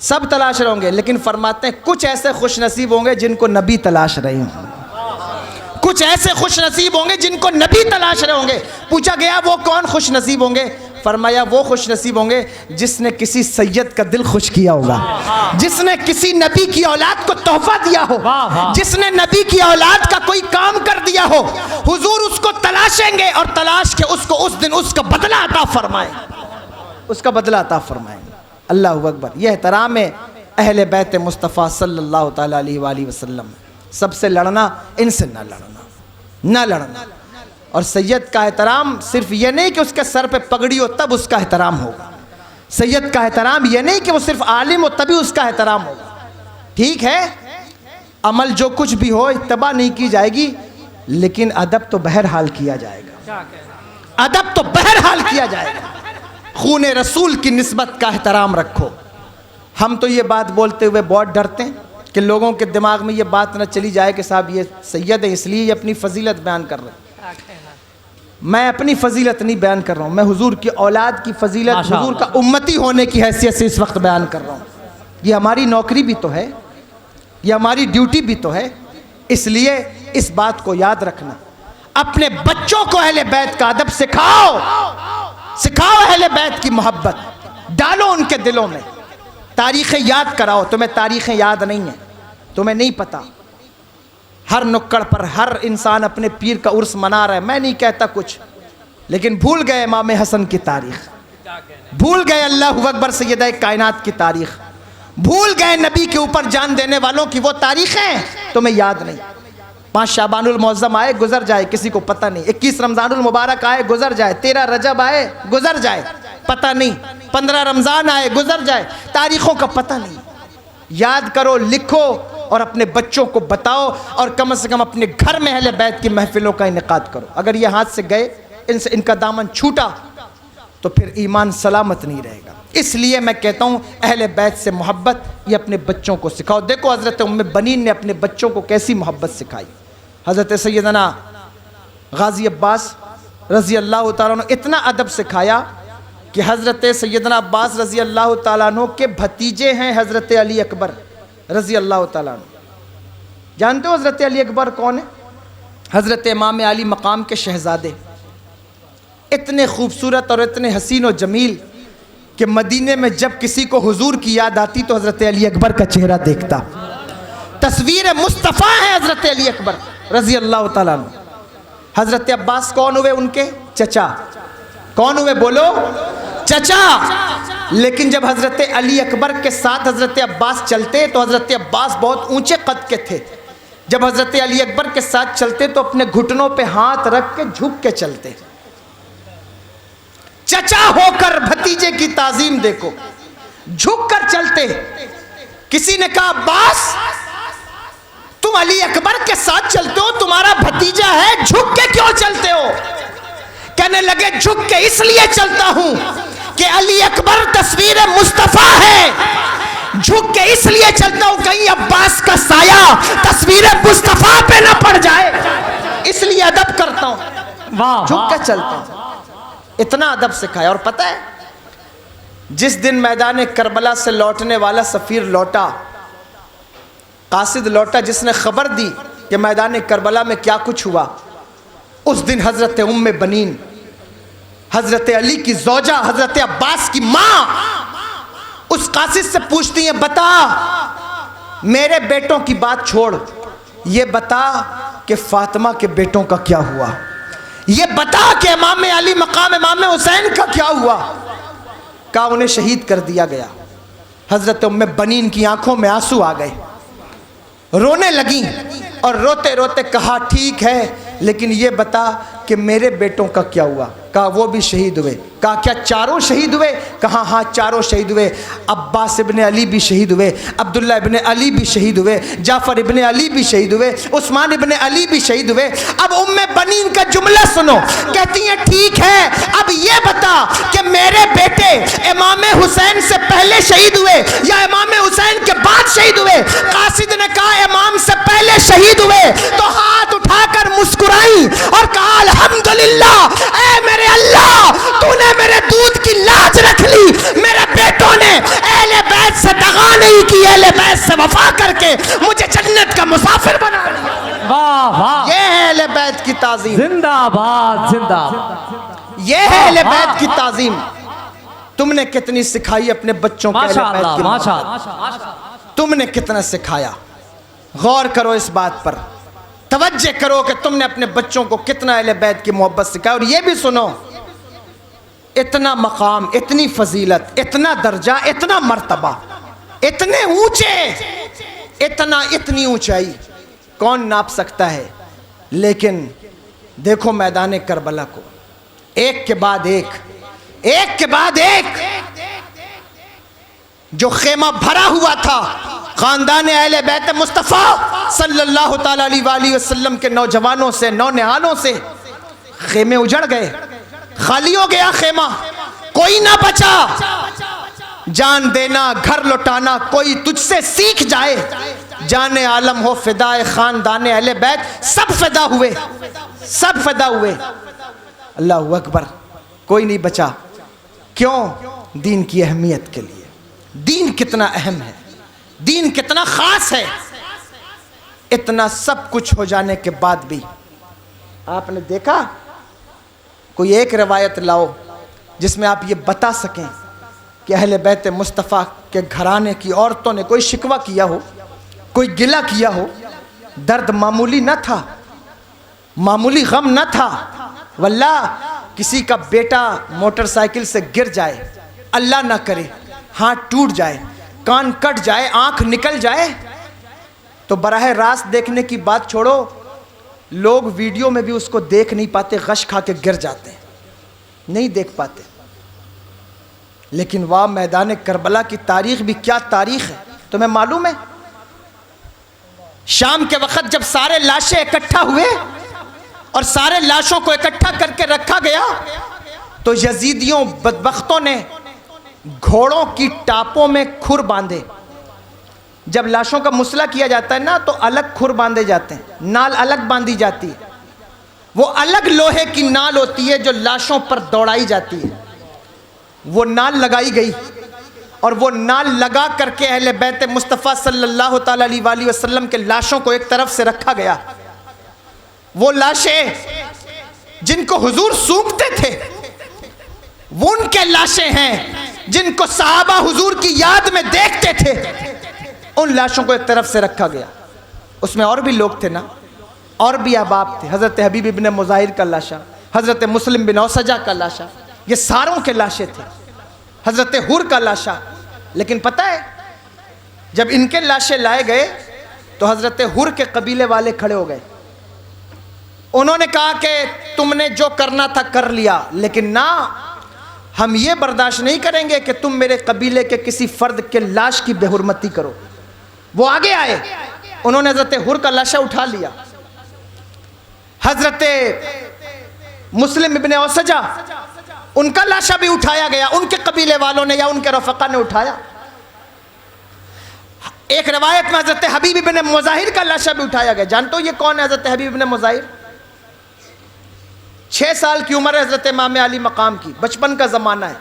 सब तलाश रहे होंगे, लेकिन फरमाते हैं कुछ ऐसे खुश नसीब होंगे जिनको नबी तलाश रहे होंगे, कुछ ऐसे खुश नसीब होंगे जिनको नबी तलाश रहे होंगे। पूछा गया वो कौन खुश नसीब होंगे? फरमाया वो खुश नसीब होंगे जिसने किसी सैयद का दिल खुश किया होगा, जिसने किसी नबी की औलाद को तोहफा दिया हो, जिसने नबी की औलाद का कोई काम कर दिया हो। हुजूर उसको तलाशेंगे और तलाश के उसको उस दिन उसका बदला अता फरमाए, उसका बदला अता फरमाए। अल्लाह अकबर। यह एहतराम है अहले बैत मुस्तफ़ा सल्लल्लाहु तआला अलैहि वसल्लम। सबसे लड़ना, इनसे ना लड़ना, ना लड़ना। और सैयद का एहतराम सिर्फ ये नहीं कि उसके सर पे पगड़ी हो तब उसका एहतराम होगा। सैयद का एहतराम ये नहीं कि वो सिर्फ आलिम हो तभी उसका एहतराम होगा। ठीक है, अमल जो कुछ भी हो इत्तबा नहीं की जाएगी, लेकिन अदब तो बहरहाल किया जाएगा, अदब तो बहरहाल किया जाएगा। खून रसूल की निस्बत का एहतराम रखो। हम तो ये बात बोलते हुए बहुत डरते हैं कि लोगों के दिमाग में ये बात न चली जाए कि साहब ये सैयद है इसलिए ये अपनी फजीलत बयान कर रहे हैं। मैं अपनी फजीलत नहीं बयान कर रहा हूँ, मैं हुजूर की औलाद की फजीलत, हुजूर का उम्मती होने की हैसियत से इस वक्त बयान कर रहा हूँ। ये हमारी नौकरी भी तो है, ये हमारी ड्यूटी भी तो है। इसलिए इस बात को याद रखना, अपने बच्चों को अहले बैत का अदब सिखाओ, सिखाओ अहले बैत की मोहब्बत डालो उनके दिलों में। तारीखें याद कराओ। तुम्हें तारीखें याद नहीं है, तुम्हें नहीं पता। हर नुक्कड़ पर हर इंसान अपने पीर का उर्स मना रहा है। मैं नहीं कहता कुछ, लेकिन भूल गए इमाम हसन की तारीख, भूल गए अल्लाहु अकबर सैयद कायनात की तारीख, भूल गए नबी के ऊपर जान देने वालों की वो तारीखें तुम्हें याद नहीं। 5 शाबानुल मुअज़्ज़म आए गुजर जाए, किसी को पता नहीं। 21 रमज़ानुल मुबारक आए गुजर जाए, 13 रजब आए गुजर जाए, पता नहीं। 15 रमज़ान आए गुजर जाए, तारीखों का पता नहीं। याद करो, लिखो और अपने बच्चों को बताओ, और कम से कम अपने घर में अहले बैत की महफिलों का इनेकाद करो। अगर ये हाथ से गए, इनसे इनका दामन छूटा, तो फिर ईमान सलामत नहीं रहेगा। इसलिए मैं कहता हूँ अहले बैत से मोहब्बत ये अपने बच्चों को सिखाओ। देखो हज़रत उम्मे बनीन ने अपने बच्चों को कैसी मोहब्बत सिखाई। हज़रत सैयदना गाजी अब्बास रज़ी अल्लाह तआला अन्हु इतना अदब सिखाया कि हज़रत सैयदना अब्बास रज़ी अल्लाह तआला अन्हु के भतीजे हैं हज़रत अली अकबर रज़ी अल्लाह तआला अन्हु। जानते हो हज़रत अली अकबर कौन है? हज़रत इमाम अली मकाम के शहज़ादे, इतने खूबसूरत और इतने हसीन और जमील कि मदीने में जब किसी को हुजूर की याद आती तो हज़रत अली अकबर का चेहरा देखता। तस्वीर मुस्तफ़ा है हज़रत अली अकबर रज़ी अल्लाह तआला अन्हु। हज़रत अब्बास कौन हुए? उनके चचा। कौन हुए? बोलो, चचा। लेकिन जब हज़रत अली अकबर के साथ हज़रत अब्बास चलते तो हज़रत अब्बास बहुत ऊंचे कद के थे। जब हज़रत अली अकबर के साथ चलते तो अपने घुटनों पे हाथ रख के झुक के चलते। चचा होकर भतीजे की ताजीम देखो, झुक कर चलते। किसी ने कहा अब्बास तुम अली अकबर के साथ चलते हो, तुम्हारा भतीजा है, झुक के क्यों चलते हो? कहने लगे झुक के इसलिए चलता हूं कि अली अकबर तस्वीर मुस्तफा है। झुक के इसलिए चलता हूं कहीं अब्बास का साया तस्वीर मुस्तफा पे ना पड़ जाए, इसलिए अदब करता हूं, झुक के चलता हूं। इतना अदब सिखाया। और पता है जिस दिन मैदान करबला से लौटने वाला सफीर लौटा, कासिद लौटा, जिसने खबर दी कि मैदान करबला में क्या कुछ हुआ, उस दिन हजरत उम्मे बनीन हजरत अली की जोजा हजरत अब्बास की माँ उस कासिद से पूछती है, बता मेरे बेटों की बात छोड़, ये बता कि फातिमा के बेटों का क्या हुआ, ये बता कि इमाम अली मकाम इमाम हुसैन का क्या हुआ। कहा उन्हें शहीद कर दिया गया। हज़रत उम्मे बनीन की आंखों में आंसू आ गए, रोने लगी और रोते रोते कहा ठीक है, लेकिन ये बता कि मेरे बेटों का क्या हुआ? कहा वो भी शहीद हुए। कहा क्या चारों शहीद हुए? कहा हाँ चारों शहीद हुए। अब्बास इब्ने अली भी शहीद हुए, अब्दुल्ला इब्ने अली भी शहीद हुए, जाफ़र इब्ने अली भी शहीद हुए, उस्मान इब्ने अली भी शहीद हुए। अब उम्मे बनीन का जुमला सुनो, कहती हैं ठीक है, अब ये बता कि मेरे बेटे इमाम हुसैन से पहले शहीद हुए या इमाम हुसैन के बाद शहीद हुए? कासिद ने कहा इमाम से पहले शहीद हुए, तो हाथ उठाकर मुस्कुराई और कहा अल्हम्दुलिल्लाह, ऐ मेरे अल्लाह, तूने मेरे दूध की लाज रख ली, मेरे बेटों ने अहले बैत से दगा नहीं की, अहले बैत से वफा करके मुझे जन्नत का मुसाफिर बना लिया। वाह वाह, ये है अहले बैत की ताज़ीम, जिंदाबाद जिंदाबाद, ये है अहले बैत की ताज़ीम। तुमने कितनी सिखाई अपने बच्चों को अहले बैत माशाअल्लाह की मोहब्बत? माशाअल्लाह, तुमने कितना सिखाया? गौर करो इस बात पर, तवज्जो करो कि तुमने अपने बच्चों को कितना अहले बैत की मोहब्बत सिखाई। और ये भी सुनो, इतना मकाम, इतनी फजीलत, इतना दर्जा, इतना मर्तबा, इतने ऊंचे, इतनी ऊंचाई कौन नाप सकता है? लेकिन देखो मैदान करबला को, एक के बाद एक जो खेमा भरा हुआ था खानदान अहले बैत मुस्तफ़ा सल्लल्लाहु ताला अलैहि वसल्लम के नौजवानों से, नौनिहालों से, खेमे उजड़ गए, खाली हो गया खेमा, कोई ना बचा। जान देना, घर लुटाना, कोई तुझसे सीख जाए, जाने आलम हो फिदाए खानदान अहले बैत, सब फिदा हुए, सब फिदा हुए। अल्लाहु अकबर, कोई नहीं बचा। क्यों? दीन की अहमियत के लिए। दीन कितना अहम है, दीन कितना खास है। इतना सब कुछ हो जाने के बाद भी आपने देखा, कोई एक रवायत लाओ जिसमें आप ये बता सकें कि अहले बैत मुस्तफ़ा के घराने की औरतों ने कोई शिकवा किया हो, कोई गिला किया हो। दर्द मामूली न था, मामूली गम न था। वल्लाह किसी का बेटा मोटरसाइकिल से गिर जाए, अल्लाह ना करे, हाथ टूट जाए, कान कट जाए, आंख निकल जाए, तो बराह रास्त देखने की बात छोड़ो, लोग वीडियो में भी उसको देख नहीं पाते, गश खा के गिर जाते हैं, नहीं देख पाते। लेकिन वाह, मैदान करबला की तारीख भी क्या तारीख है। तुम्हें मालूम है, शाम के वक्त जब सारे लाशें इकट्ठा हुए और सारे लाशों को इकट्ठा करके रखा गया, तो यजीदियों बदबख्तों ने घोड़ों की टापों में खुर बांधे। जब लाशों का मुसला किया जाता है ना, तो अलग खुर बांधे जाते हैं, नाल अलग बांधी जाती है। वो अलग लोहे की नाल होती है जो लाशों पर दौड़ाई जाती है। वो नाल लगाई गई और वो नाल लगा करके अहले बैत मुस्तफ़ा सल्लल्लाहु ताला अलैहि वसल्लम के लाशों को एक तरफ से रखा गया। वो लाशें जिनको हुजूर सूंघते थे, वो उनके लाशें हैं जिनको सहाबा हुजूर की याद में देखते थे। उन लाशों को एक तरफ से रखा गया। उसमें और भी लोग थे ना, और भी अहबाब थे। हज़रत हबीब इब्ने मुज़ाहिर का लाशा, हज़रत मुस्लिम बिन औसजा का लाशा, ये सारों के लाशें थे। हज़रत हुर का लाशा। लेकिन पता है, जब इनके लाशें लाए गए तो हज़रत हुर के कबीले वाले खड़े हो गए। उन्होंने कहा कि तुमने जो करना था कर लिया, लेकिन ना, हम ये बर्दाश्त नहीं करेंगे कि तुम मेरे कबीले के किसी फ़र्द के लाश की बेहुरमती करो। वो आगे आए, उन्होंने हज़रत हुर का लाशा उठा लिया। हज़रत मुस्लिम इब्ने औसजा, उनका लाशा भी उठाया गया, उनके कबीले वालों ने या उनके रफ़क़ा ने उठाया। एक रवायत में हज़रत हबीब इब्ने मुज़ाहिर का लाशा भी उठाया गया। जानते हो ये कौन है हज़रत हबीब इब्ने मुज़ाहिर? 6 साल की उम्र है हज़रत इमाम अली मकाम की, बचपन का ज़माना है।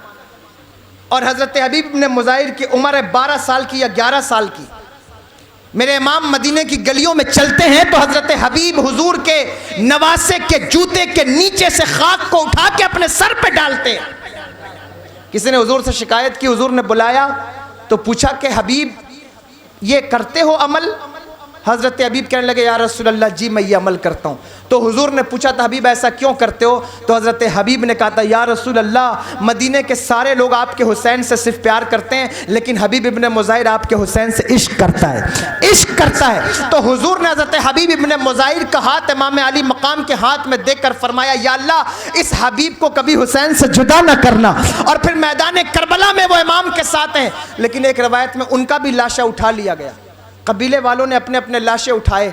और हज़रत हबीब इब्ने मुज़ाहिर की उम्र है 12 साल की या 11 साल की। मेरे इमाम मदीने की गलियों में चलते हैं तो हज़रत हबीब हुजूर के नवासे के जूते के नीचे से खाक को उठा के अपने सर पे डालते हैं। किसी ने हुजूर से शिकायत की, हुजूर ने बुलाया तो पूछा कि हबीब ये करते हो अमल? हज़रत हबीब कहने लगे या रसूल अल्लाह जी मैं ये अमल करता हूँ। तो हुजूर ने पूछा था हबीब ऐसा क्यों करते हो? तो हज़रत हबीब ने कहा था या रसूल अल्लाह मदीने के सारे लोग आपके हुसैन से सिर्फ प्यार करते हैं, लेकिन हबीब इब्ने मुज़ाहिर आपके हुसैन से इश्क करता है, इश्क करता है। तो हुजूर ने हज़रत हबीब इब्ने मुज़ाहिर का हाथ इमाम अली मकाम के हाथ में देखकर फरमाया या अल्लाह इस हबीब को कभी हुसैन से जुदा न करना। और फिर मैदान करबला में वो इमाम के साथ हैं, लेकिन एक रवायत में उनका भी लाशा उठा लिया गया। कबीले वालों ने अपने अपने लाशें उठाए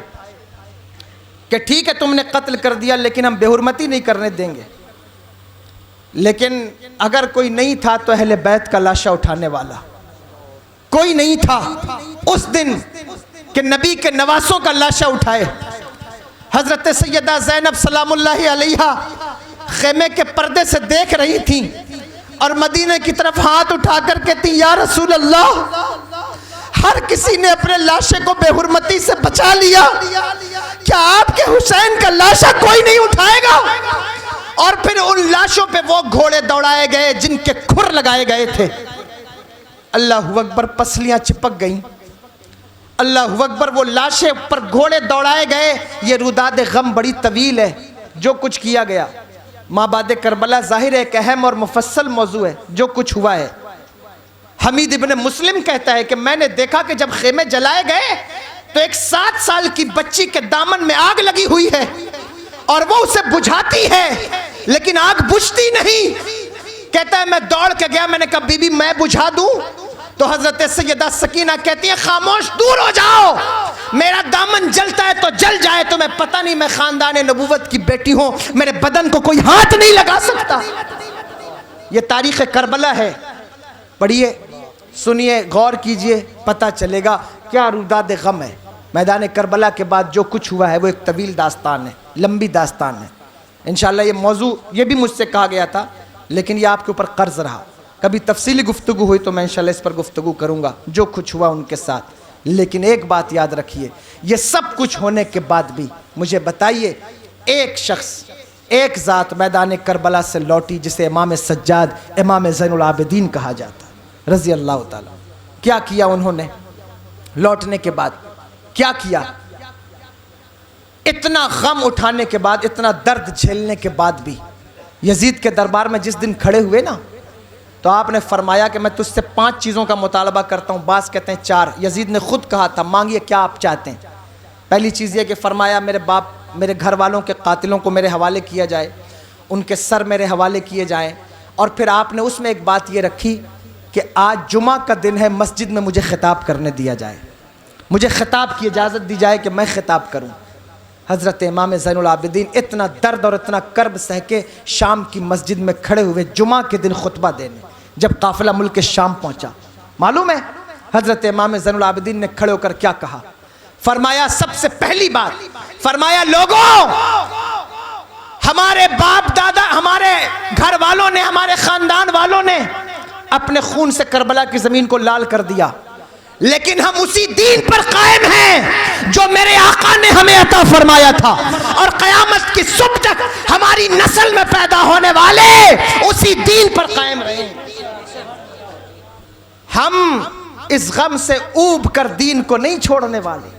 कि ठीक है तुमने कत्ल कर दिया लेकिन हम बेहुरमती नहीं करने देंगे। लेकिन अगर कोई नहीं था तो अहले बैत का लाशा उठाने वाला कोई नहीं था उस दिन कि नबी के नवासों का लाशा उठाए। हजरत सैयदा ज़ैनब सलामुल्लाहि अलैहा खेमे के पर्दे से देख रही थी और मदीने की तरफ हाथ उठाकर कहती या रसूल अल्लाह हर किसी ने अपने लाशे को बेहुरमती से बचा लिया, क्या आपके हुसैन का लाशा कोई नहीं उठाएगा? और फिर उन लाशों पे वो घोड़े दौड़ाए गए जिनके खुर लगाए गए थे। अल्लाहु अकबर, पसलियां चिपक गईं। अल्लाहु अकबर, वो लाशें पर घोड़े दौड़ाए गए। ये रुदाद गम बड़ी तवील है जो कुछ किया गया। माबाद करबला जाहिर है एक अहम और मुफस्सल मौजू है जो कुछ हुआ है। हमीद इब्ने मुस्लिम कहता है कि मैंने देखा कि जब खेमे जलाए गए तो एक 7 साल की बच्ची के दामन में आग लगी हुई है और वो उसे बुझाती है लेकिन आग बुझती नहीं। कहता है मैं दौड़ के गया, मैंने कहा बीबी मैं बुझा दूं? तो हजरत सैयदा सकीना कहती है खामोश, दूर हो जाओ, मेरा दामन जलता है तो जल जाए, तुम्हें पता नहीं मैं खानदान नबूवत की बेटी हूं, मेरे बदन को कोई हाथ नहीं लगा सकता। ये तारीख करबला है, पढ़िए, सुनिए, गौर कीजिए, पता चलेगा क्या रुदाद गम है। मैदान करबला के बाद जो कुछ हुआ है वो एक तवील दास्तान है, लंबी दास्तान है। इंशाल्लाह ये मौजू ये भी मुझसे कहा गया था लेकिन ये आपके ऊपर कर्ज रहा। कभी तफसीली गुफ्तगू हुई तो मैं इंशाल्लाह इस पर गुफ्तगू करूँगा जो कुछ हुआ उनके साथ। लेकिन एक बात याद रखिए, ये सब कुछ होने के बाद भी मुझे बताइए एक शख्स, एक ज़ात मैदान करबला से लौटी जिसे इमाम सज्जाद, इमाम ज़ैनुल आबिदीन कहा जाता रज़ी अल्लाह ताला। क्या किया उन्होंने लौटने के बाद? क्या किया? इतना गम उठाने के बाद, इतना दर्द झेलने के बाद भी यजीद के दरबार में जिस दिन खड़े हुए ना, तो आपने फरमाया कि मैं तुझसे 5 चीज़ों का मुतालबा करता हूँ। बास कहते हैं 4। यजीद ने खुद कहा था मांगिए क्या आप चाहते हैं। पहली चीज़ ये कि फरमाया मेरे बाप, मेरे घर वालों के कातिलों को मेरे हवाले किया जाए, उनके सर मेरे हवाले किए जाएँ। और फिर आपने उसमें एक बात ये रखी कि आज जुमा का दिन है, मस्जिद में मुझे खिताब करने दिया जाए, मुझे खिताब की इजाज़त दी जाए कि मैं खिताब करूं। हज़रत इमाम ज़ैनुल आबिदीन इतना दर्द और इतना कर्ब सह के शाम की मस्जिद में खड़े हुए जुमा के दिन खुतबा देने। जब काफ़िला मुल्क के शाम पहुंचा, मालूम है हज़रत इमाम ज़ैनुल आबिदीन ने खड़े होकर क्या कहा? फरमाया सबसे पहली बात, फरमाया लोगों, हमारे बाप दादा, हमारे घर वालों ने, हमारे ख़ानदान वालों ने अपने खून से करबला की ज़मीन को लाल कर दिया, लेकिन हम उसी दीन पर कायम हैं जो मेरे आका ने हमें अता फरमाया था, और क़यामत की सुबह तक हमारी नस्ल में पैदा होने वाले उसी दीन पर कायम रहेंगे। हम इस गम से ऊब कर दीन को नहीं छोड़ने वाले,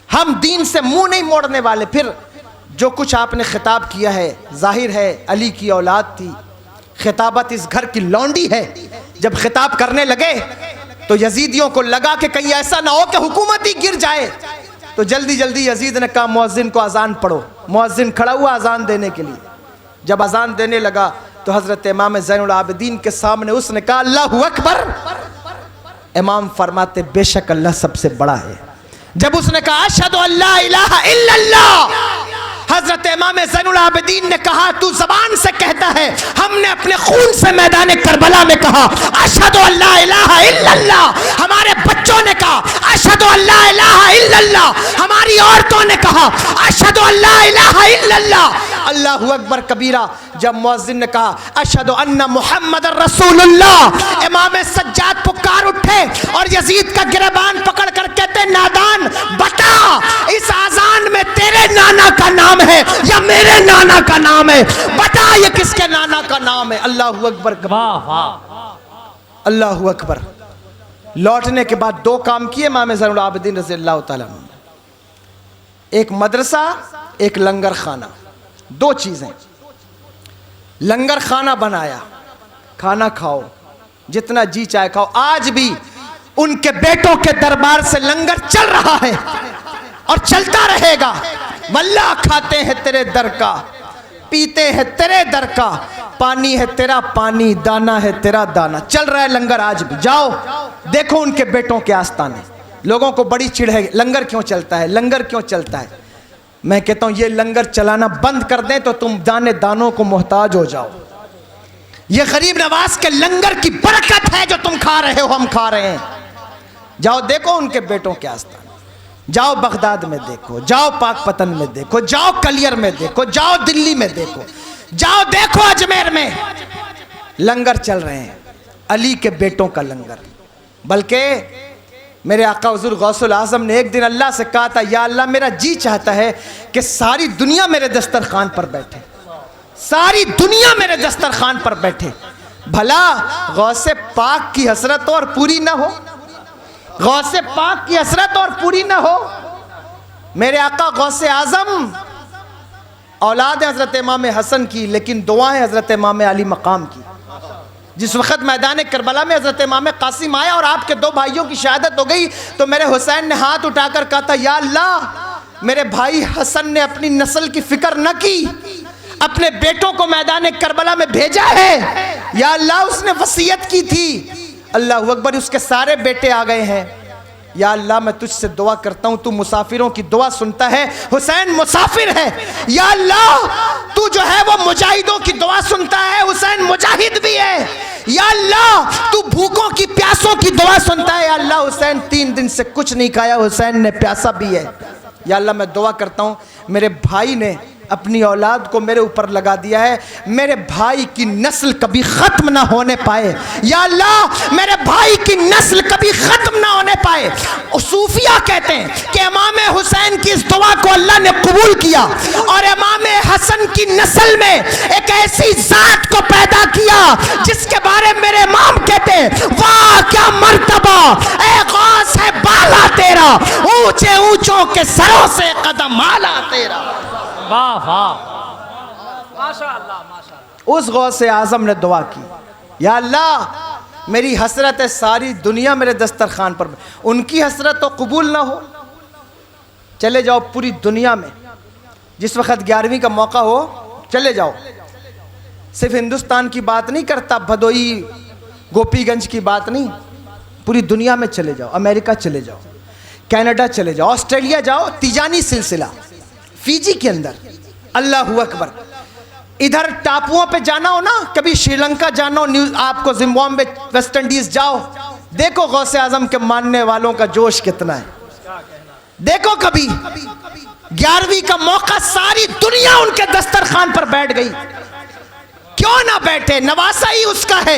हम दीन से मुंह नहीं मोड़ने वाले। फिर जो कुछ आपने खिताब किया है, जाहिर है अली की औलाद थी, खिताबत इस घर की लौंडी है। जब खिताब करने लगे तो यजीदियों को लगा कि कहीं ऐसा ना हो कि हुकूमत ही गिर जाए, तो जल्दी जल्दी यजीद ने कहा मुअज्जिन को अजान पढ़ो। मुअज्जिन खड़ा हुआ अजान देने के लिए। जब अजान देने लगा तो हज़रत इमाम ज़ैनुल आबिदीन के सामने उसने कहा अल्लाहु अकबर। इमाम फरमाते बेशक अल्लाह सबसे बड़ा है। जब उसने कहा अशहदु अल्ला इलाहा इल्लल्लाह, हजरत इमाम ज़ैनुल आबिदीन ने कहा तू ज़बान से कहता है, हमने अपने खून से मैदान करबला में कहा अशहदु अल्ला इलाहा इल्लल्लाह। हमारे बच्चों ने कहा अशहदु अल्ला इलाहा इल्लल्लाह। हमारी औरतों ने कहा अशहदु अल्ला इलाहा इल्लल्लाह। अल्लाहु अकबर कबीरा। जब मुअज्जिन ने कहा अशहदु अन्ना मुहम्मदर रसूलुल्लाह, इमाम सज्जाद पुकार उठे और यजीद का गिरबान पकड़ कर कहते नादान, बता इस आजान में तेरे नाना का नाम है या मेरे नाना का नाम है? बता ये किसके नाना का नाम है? अल्लाहु अकबर, वाह वाह, अल्लाहु अकबर। लौटने के बाद दो काम किए इमाम ज़ैनुल आबिदीन रज़ी अल्लाह ताला अन्हु ने। एक मदरसा, एक लंगर खाना, दो चीज़ें। लंगर खाना बनाया, खाना खाओ जितना जी चाहे खाओ। आज भी उनके बेटों के दरबार से लंगर चल रहा है और चलता रहेगा। वल्लाह खाते हैं तेरे दर का, पीते हैं तेरे दर का, पानी है तेरा पानी, दाना है तेरा दाना। चल रहा है लंगर आज भी। जाओ देखो उनके बेटों के आस्थाने। लोगों को बड़ी चिढ़ है, लंगर क्यों चलता है, लंगर क्यों चलता है। मैं कहता हूं ये लंगर चलाना बंद कर दें तो तुम दाने दानों को मोहताज हो जाओ। ये गरीब नवाज के लंगर की बरकत है जो तुम खा रहे हो, हम खा रहे हैं। जाओ देखो उनके बेटों के आस्थान, जाओ बगदाद में देखो, जाओ पाकपतन में देखो, जाओ कलियर में देखो, जाओ दिल्ली में देखो, जाओ देखो अजमेर में लंगर चल रहे हैं, अली के बेटों का लंगर। बल्कि मेरे आका हुजूर गौसुल आजम ने एक दिन अल्लाह से कहा था, या अल्लाह मेरा जी चाहता है कि सारी दुनिया मेरे दस्तरखान पर बैठे, सारी दुनिया मेरे दस्तरखान पर बैठे। भला गौसे पाक की हसरत और पूरी ना हो, गौसे पाक की हसरत और पूरी ना हो। मेरे आका गौसे आजम औलाद हजरत इमाम हसन की, लेकिन दुआएं हजरत इमाम अली मकाम की। जिस वक्त मैदान करबला में हजरत इमाम कासिम आया और आपके दो भाइयों की शहादत हो गई तो मेरे हुसैन ने हाथ उठाकर कहा था, या अल्लाह मेरे भाई हसन ने अपनी नस्ल की फिक्र न की, अपने बेटों को मैदान करबला में भेजा है। या अल्लाह उसने वसीयत की थी, अल्लाह अकबर, उसके सारे बेटे आ गए हैं। या अल्लाह मैं तुझसे दुआ करता हूँ, तू मुसाफिरों की दुआ सुनता है, हुसैन मुसाफिर है। या अल्लाह तू जो है वो मुजाहिदों की दुआ सुनता है, हुसैन मुजाहिद भी है। या अल्लाह तू भूखों की प्यासों की दुआ सुनता है, या अल्लाह हुसैन 3 दिन से कुछ नहीं खाया, हुसैन ने प्यासा भी है। या अल्लाह मैं दुआ करता हूँ, मेरे भाई ने अपनी औलाद को मेरे ऊपर लगा दिया है, मेरे भाई की नस्ल कभी ख़त्म ना होने पाए। या अल्लाह मेरे भाई की नस्ल कभी ख़त्म ना होने पाए। सूफिया कहते हैं कि इमाम हुसैन की इस दुआ को अल्लाह ने कबूल किया और इमाम हसन की नस्ल में एक ऐसी ज़ात को पैदा किया जिसके बारे में मेरे इमाम कहते हैं, वाह क्या मर्तबा ए गौस है बाला तेरा, ऊंचे ऊंचों के सरों से कदम आला तेरा। वाह वाह, माशाअल्लाह माशाअल्लाह। उस गौसे आजम ने दुआ की, या अल्लाह मेरी हसरत है सारी दुनिया मेरे दस्तरखान पर, उनकी हसरत तो कबूल ना हो। चले जाओ पूरी दुनिया में, जिस वक्त 11वीं का मौका हो चले जाओ। सिर्फ हिंदुस्तान की बात नहीं करता, भदोई गोपीगंज की बात नहीं, पूरी दुनिया में चले जाओ। अमेरिका चले जाओ, कनाडा चले जाओ, ऑस्ट्रेलिया जाओ, तिजानी सिलसिला फिजी के अंदर, अल्लाह अकबर। इधर टापुओं पे जाना हो ना, कभी श्रीलंका जाना हो, न्यूज आपको जिम्बाब्वे, वेस्ट इंडीज जाओ, देखो गौसे आजम के मानने वालों का जोश कितना है। देखो कभी 11वीं का मौका, सारी दुनिया उनके दस्तरखान पर बैठ गई। क्यों ना बैठे, नवासा ही उसका है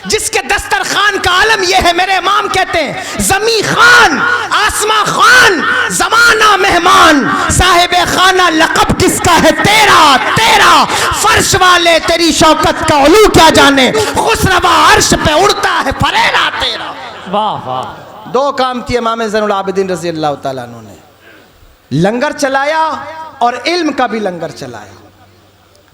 जिसके दस्तरखान का आलम यह है। मेरे इमाम कहते हैं, जमी खान आसमां खान जमाना मेहमान, साहिब खाना लक़ब किसका है तेरा तेरा, फर्श वाले तेरी शौकत का उलू क्या जाने, खुसरवा अर्श पे उड़ता है फरेरा तेरा। वाह वाह। 2 काम किए इमाम ज़ैनुल आबिदीन रज़ी अल्लाह तआला अन्हु ने, लंगर चलाया और इल्म का भी लंगर चलाया।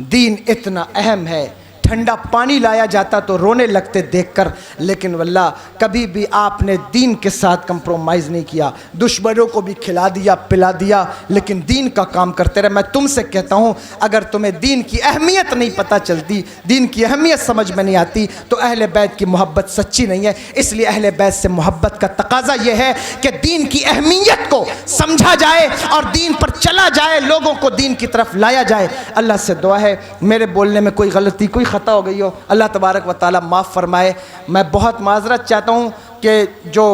दीन इतना अहम है, ठंडा पानी लाया जाता तो रोने लगते देखकर, लेकिन वल्लाह कभी भी आपने दीन के साथ कंप्रोमाइज़ नहीं किया। दुश्मनों को भी खिला दिया पिला दिया, लेकिन दीन का काम करते रहे। मैं तुमसे कहता हूँ, अगर तुम्हें दीन की अहमियत नहीं पता चलती, दीन की अहमियत समझ में नहीं आती, तो अहले बैत की मोहब्बत सच्ची नहीं है। इसलिए अहले बैत से मोहब्बत का तकाजा यह है कि दीन की अहमियत को समझा जाए और दीन पर चला जाए, लोगों को दीन की तरफ लाया जाए। अल्लाह से दुआ है मेरे बोलने में कोई गलती कोई ख़ता हो गई हो, अल्लाह तबारक व ताला माफ़ फरमाए। मैं बहुत माजरत चाहता हूँ कि जो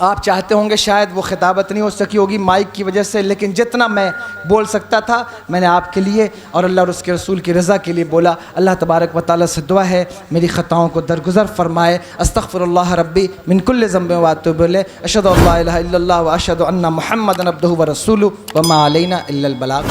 आप चाहते होंगे शायद वो खिताबत नहीं हो सकी होगी माइक की वजह से, लेकिन जितना मैं बोल सकता था मैंने आपके लिए और अल्लाह और उसके रसूल की रज़ा के लिए बोला। अल्लाह तबारक व ताला से दुआ है मेरी ख़ताओं को दरगुज़र फरमाए। अस्तग़फ़िरुल्लाह रब्बी मिन कुल्लि ज़ंबिन व अतूबु इलैह, अशहदु अल्ला इलाहा इल्लल्लाह व अशहदु अन्ना मुहम्मदन अब्दुहु व रसूलुहु व मा अलैना इल्लल बलाग।